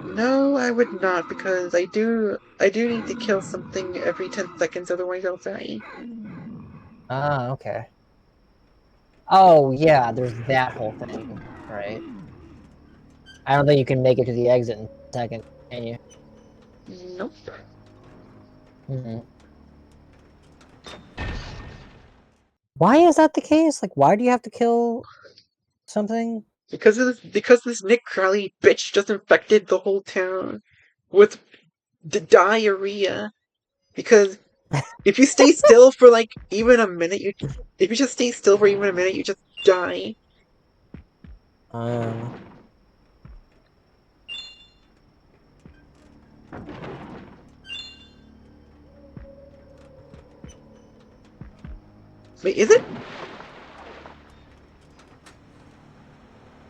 No, I would not, because I do need to kill something every 10 seconds, otherwise I'll die. Ah, okay. Oh, yeah, there's that whole thing, right? I don't think you can make it to the exit in a second, can you? Nope. Why is that the case? Like, why do you have to kill something? Because this Nick Crowley bitch just infected the whole town with diarrhea. Because if you stay still for like even a minute, if you just stay still for even a minute, you just die. Wait, is it?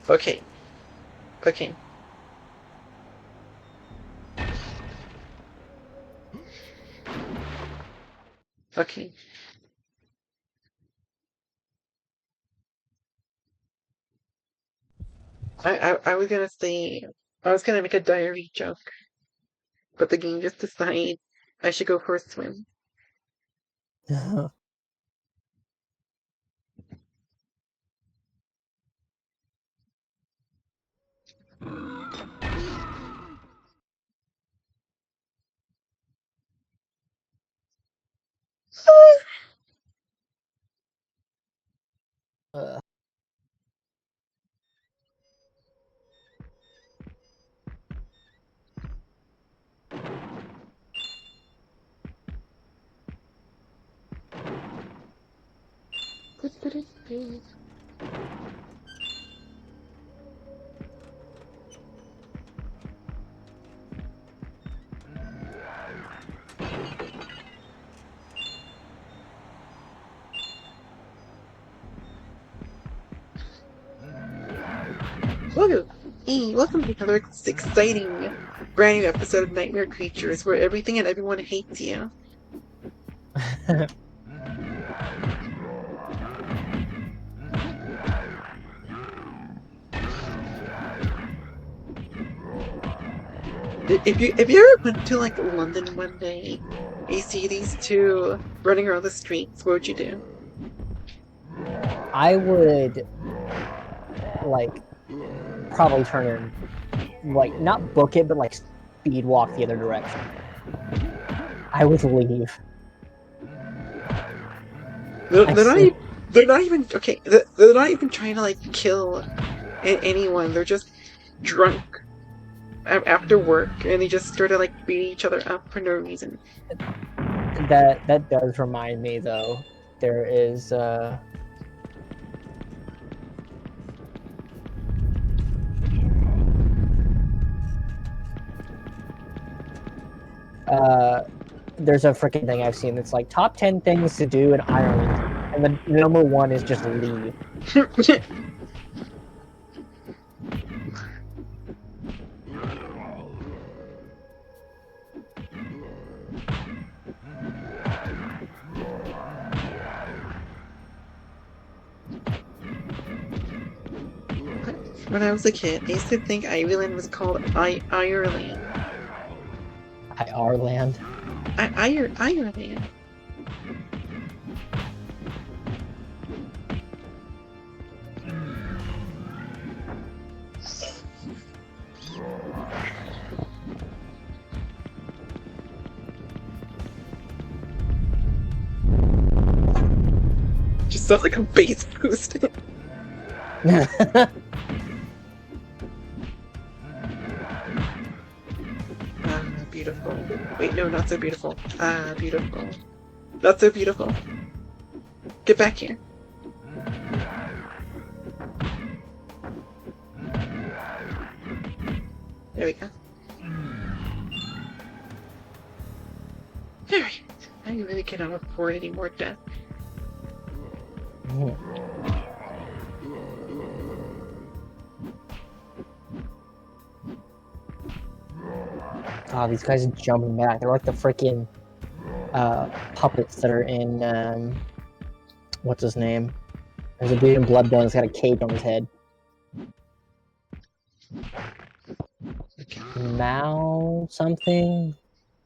Okay. Okay. Okay. I was gonna say, I was gonna make a diary joke, but the game just decided I should go for a swim. Uh, Welcome to another exciting brand new episode of Nightmare Creatures, where everything and everyone hates you. If you ever went to like London one day, and you see these two running around the streets, what would you do? I would, like, probably turn in, like, not book it, but, like, speed walk the other direction. I would leave. They're not even okay. They're not even trying to like kill anyone. They're just drunk after work, and they just started like beating each other up for no reason. That does remind me, though. There is there's a freaking thing I've seen that's like top 10 things to do in Ireland, and the number one is just leave. When I was a kid, I used to think Ireland was called Ireland. Ireland. Ireland. Sounds like a bass boost. Ah, beautiful. Wait, no, not so beautiful. Ah, beautiful. Not so beautiful. Get back here. There we go. Alright. I really cannot afford any more death. Oh, these guys are jumping back. They're like the freaking puppets that are in what's his name? There's a dude in Bloodborne that's got a cape on his head. Mao something?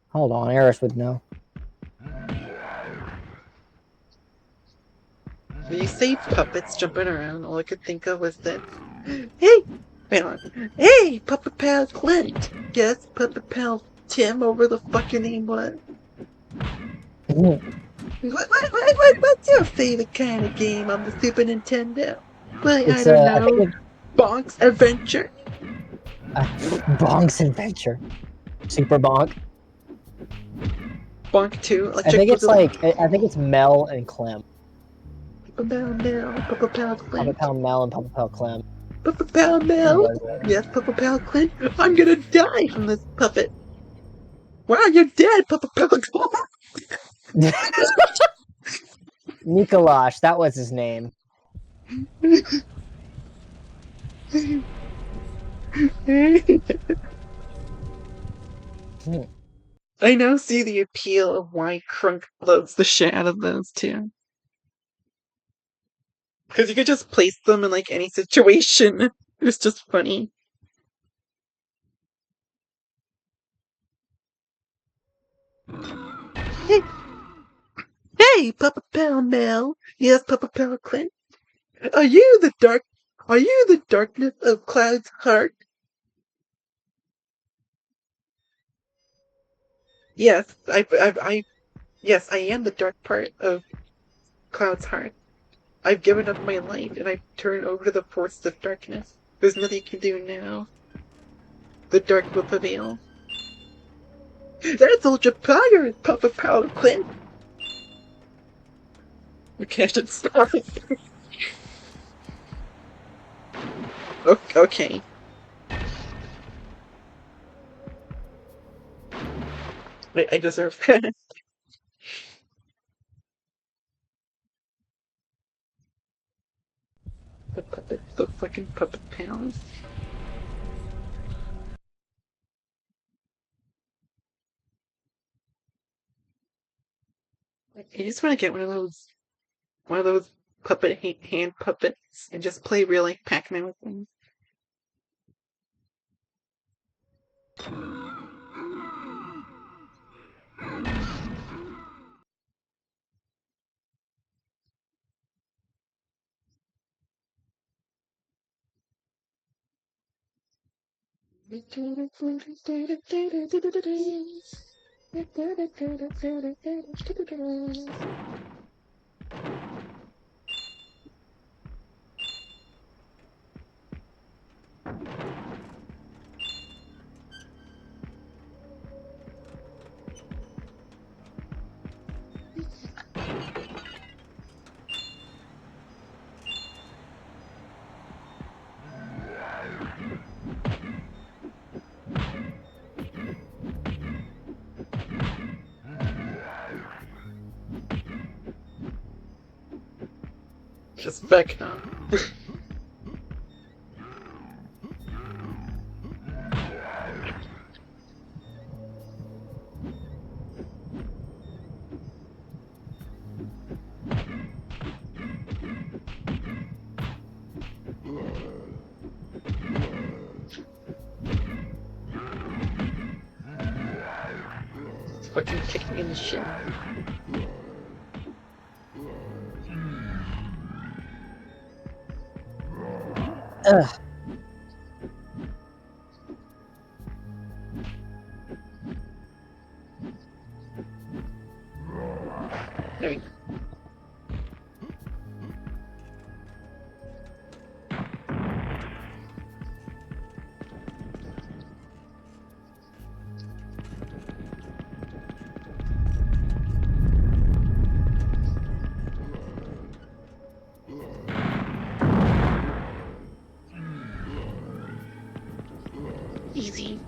Hold on, Eris would know. When you say puppets jumping around, all I could think of was that. Hey! Wait on. Hey, Puppet Pal Clint! Yes, Puppet Pal Tim, over the fucking name was. What's your favorite kind of game on the Super Nintendo? Well, I It's don't I think know. it's Bonk's Adventure? Bonk's Adventure. Super Bonk. Bonk 2? I think it's Boogaloo? like I think it's Mel and Clem. Puppet Pal Mel, Puppet Pal Puppet Clint. Pal Mel and Puppet Pal Clem. Puppet Pal Mel? Yes, Puppet Pal Clint. I'm gonna die from this puppet. Wow, you're dead, Puppet Pal Clint. Nikolash, that was his name. I now see the appeal of why Crunk loves the shit out of those two. Because you could just place them in like any situation. It's just funny. Hey, hey, Papa Pal Mel. Yes, Papa Pal Clint. Are you the dark? Are you the darkness of Cloud's heart? Yes, yes, I am the dark part of Cloud's heart. I've given up my light and I've turned over to the forces of darkness. There's nothing you can do now. The dark will prevail. That's ultra power, Papa Pal Clint. Okay, I should stop. Okay. I deserve that. The fucking puppet pounds. I just want to get one of those puppet hand puppets and just play real life Pac-Man with them. Just back up. It's fucking kick me in the shin. Ugh. There we go. Easy.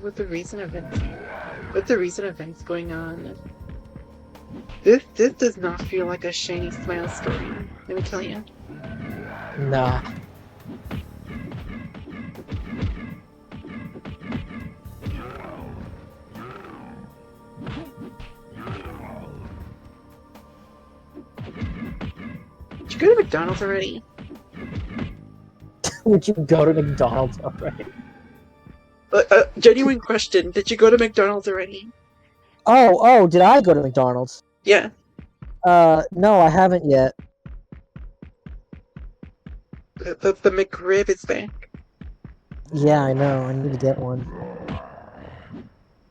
What's the reason events? What's the reason events going on? This does not feel like a shiny smile story. Let me tell you. Nah. Did you go to McDonald's already? Would you go to McDonald's already? Genuine question. Did you go to McDonald's already? Oh, did I go to McDonald's? Yeah. No, I haven't yet. The McRib is back. Yeah, I know. I need to get one.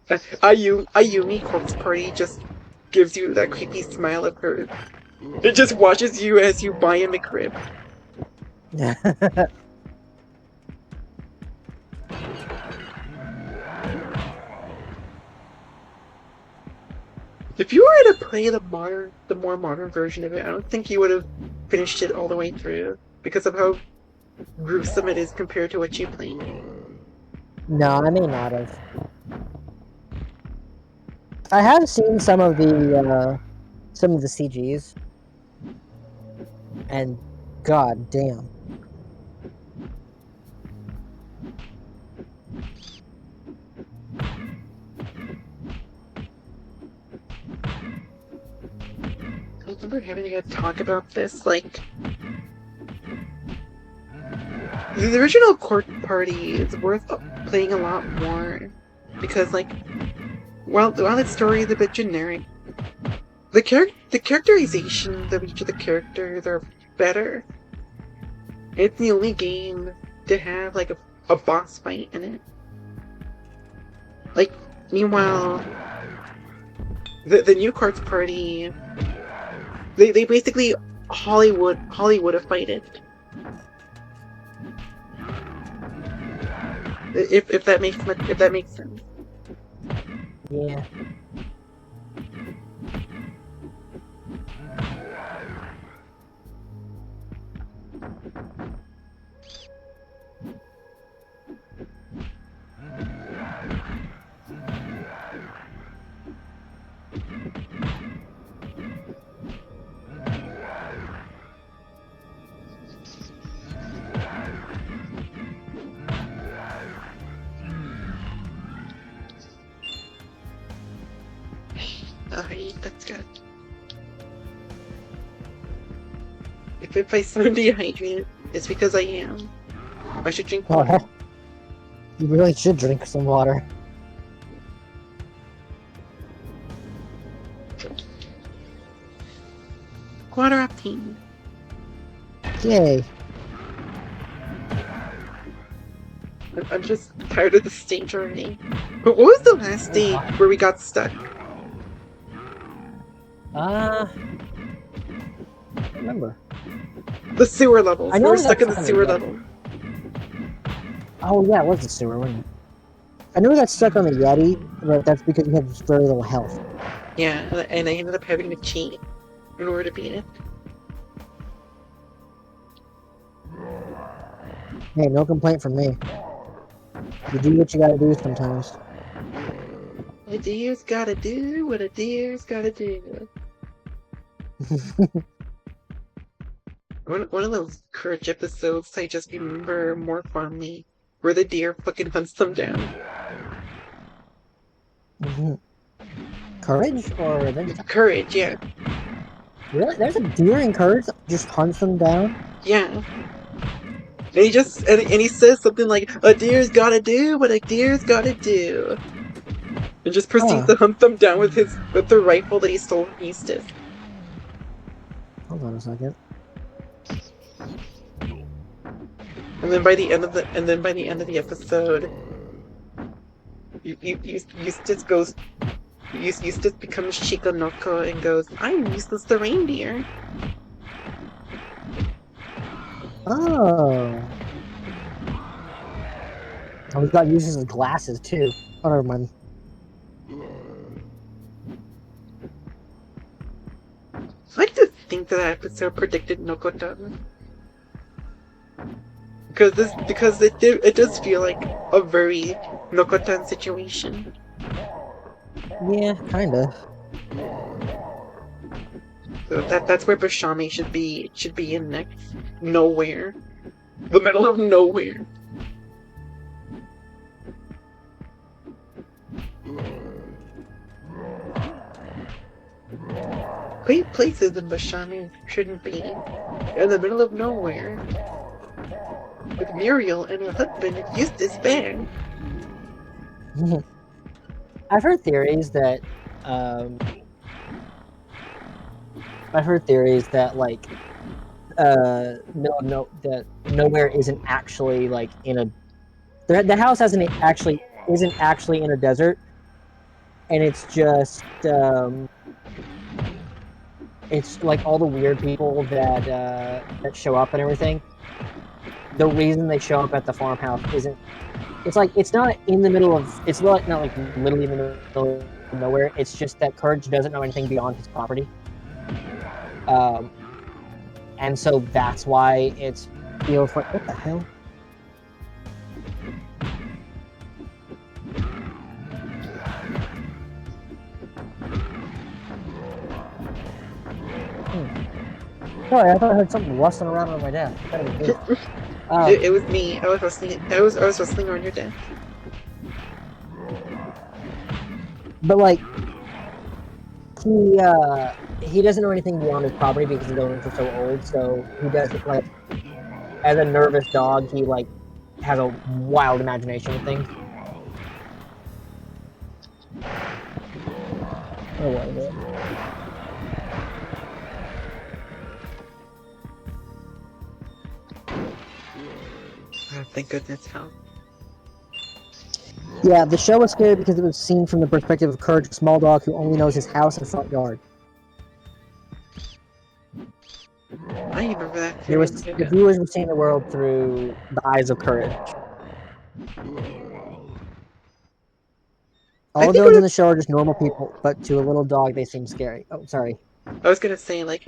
Ayumi Corpse Party just gives you that creepy smile of her. It just watches you as you buy a McRib. If you were to play the more modern version of it, I don't think you would have finished it all the way through because of how gruesome it is compared to what you played. No, I may not have. I have seen some of the CGs, and god damn. I remember having to talk about this, like, the original Court Party is worth playing a lot more, because, like, while its story is a bit generic, the characterizations of each of the characters are better. It's the only game to have, like, a boss fight in it. Like, meanwhile, the new Court Party, they basically Hollywoodified it. If that makes sense. Yeah. Alright, that's good. If I sound dehydrated, it's because I am. I should drink water. Oh, you really should drink some water. Water up team. Yay. I'm just tired of the stage already. But what was the last stage where we got stuck? I don't remember. The sewer levels. I We know were we stuck in got the stuck sewer on the level. Oh yeah, it was the sewer, wasn't it? I knew we got stuck on the Yeti, but that's because we had very little health. Yeah, and I ended up having to cheat in order to beat it. Hey, no complaint from me. You do what you gotta do sometimes. A deer's gotta do what a deer's gotta do. One of those Courage episodes I just remember more fondly, where the deer fucking hunts them down. Courage or revenge? Courage, yeah. Really? There's a deer in Courage that just hunts them down? Yeah. And he just and he says something like, "A deer's gotta do what a deer's gotta do," and just proceeds Huh. to hunt them down with the rifle that he stole from Eustace. Hold on a second. And then by the end of the episode, Eustace goes. Eustace becomes Chikanoko and goes, "I'm Eustace the reindeer." Oh. Oh, he's got uses his glasses too. Oh, never mind. I like to think that episode predicted Nokotan. Because it does feel like a very Nokotan situation. Yeah, kinda. So that's where Bashami should be. It should be in next. Nowhere. The middle of nowhere. Great places in Bashami shouldn't be. In the middle of nowhere. With Muriel and her husband Eustace Bear. I've heard theories that like that nowhere isn't actually like in a the house isn't actually in a desert, and it's just it's like all the weird people that show up and everything. The reason they show up at the farmhouse isn't. It's like it's not in the middle of. It's not like literally in the middle of nowhere. It's just that Courage doesn't know anything beyond his property. And so that's why it's feels like what the hell. Sorry, I thought I heard something rustling around on my desk. It was me. I was rustling. I was rustling on your desk. But like, he doesn't know anything beyond his property because his owners are so old. So he doesn't like, as a nervous dog, he like has a wild imagination of things. Oh, what is it? Oh, thank goodness, how. Yeah, the show was scary because it was seen from the perspective of Courage, a small dog who only knows his house and front yard. I remember that. The viewers were seeing the world through the eyes of Courage. All villains in the show are just normal people, but to a little dog, they seem scary. Oh, sorry. I was gonna say, like,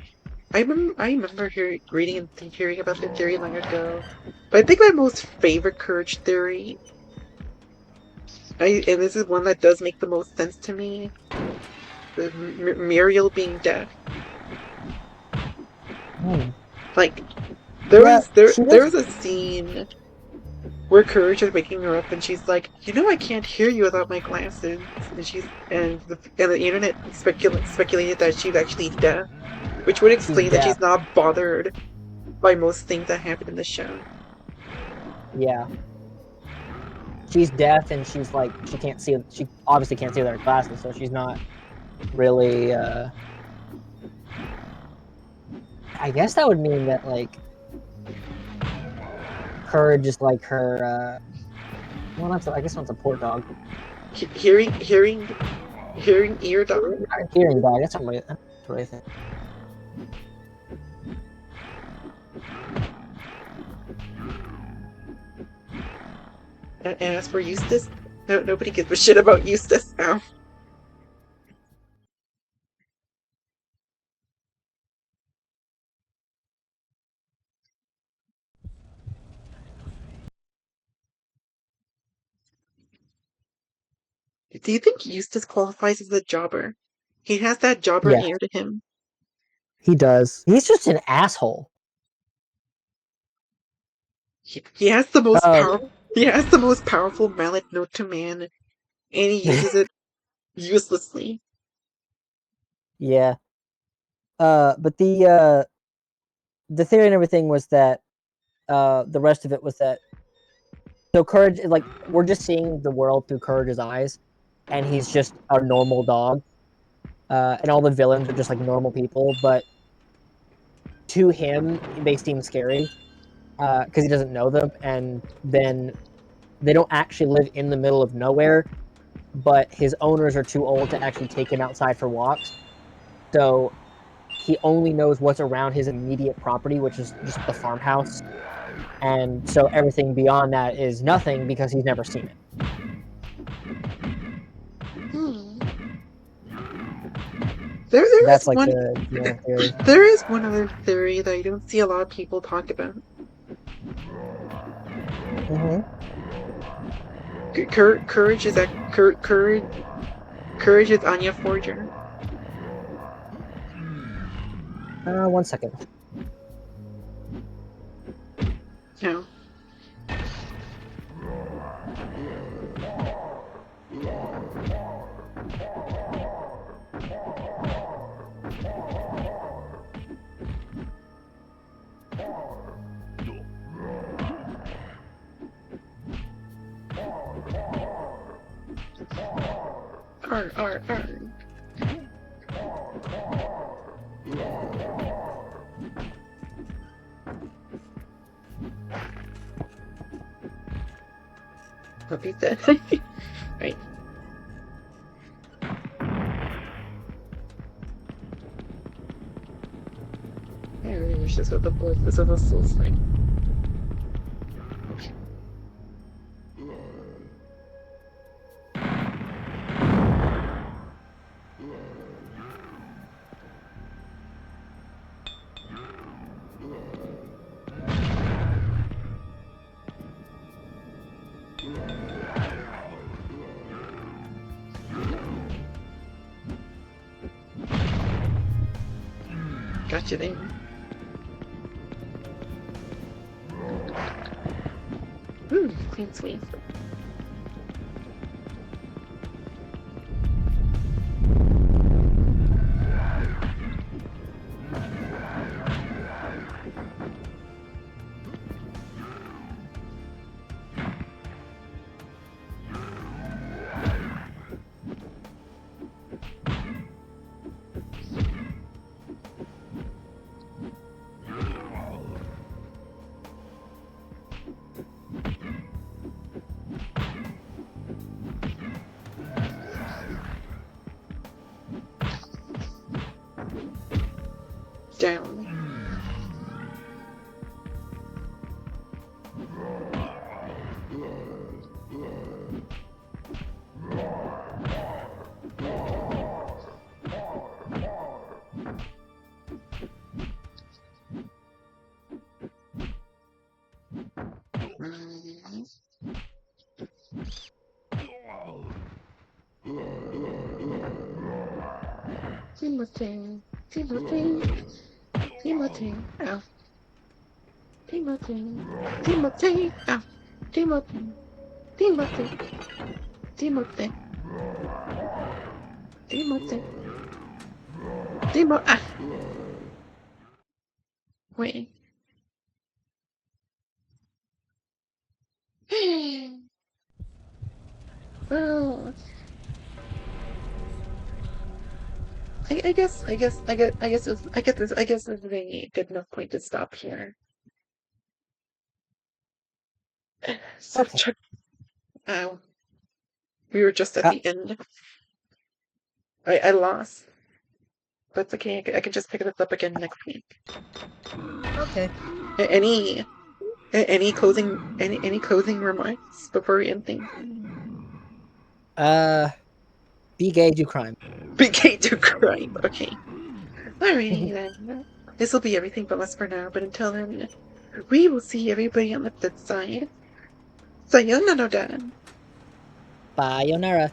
I remember reading and hearing about the theory long ago, but I think my most favorite Courage theory, and this is one that does make the most sense to me, the Muriel being deaf. Like, there was a scene where Courage is waking her up and she's like, "You know, I can't hear you without my glasses," and the internet speculated that she's actually deaf, which would explain that she's not bothered by most things that happen in the show. Yeah. She's deaf and she's like, she obviously can't see with her glasses, so she's not really, I guess that would mean that, like, Courage is like her, well, I guess not a port dog. Hearing ear dog? Hearing dog, that's what I think. And as for Eustace, nobody gives a shit about Eustace now. Do you think Eustace qualifies as a jobber? He has that jobber hair to him. He does. He's just an asshole. He has the most He has the most powerful mallet note to man, and he uses it uselessly. Yeah. But the theory and everything was that the rest of it was that so Courage is like we're just seeing the world through Courage's eyes, and he's just a normal dog. And all the villains are just like normal people, but to him they seem scary because he doesn't know them, and then they don't actually live in the middle of nowhere. But his owners are too old to actually take him outside for walks, so he only knows what's around his immediate property, which is just the farmhouse. And so everything beyond that is nothing because he's never seen it. Hmm. There is That's like one. the general theory. There is one other theory that I don't see a lot of people talk about. Mm-hmm. Courage is Courage is Anya Forger. 1 second. No. R. Puppy said. Right. I really wish this was a soul slime. Gotcha there. Clean sweep. Down. Timothy. Ow. Timothy. Ow. Timothy. Ah. Wait. Well, I guess this is a good enough point to stop here. So, Okay. Chuck, we were just at the end. I lost, but it's okay. I can just pick this up again next week. Okay. Any closing remarks before we end things? Be gay, do crime. Begin to crime. Okay. Alrighty then. This will be everything from us for now, but until then, we will see everybody on the flip side. Sayonara. Sayonara.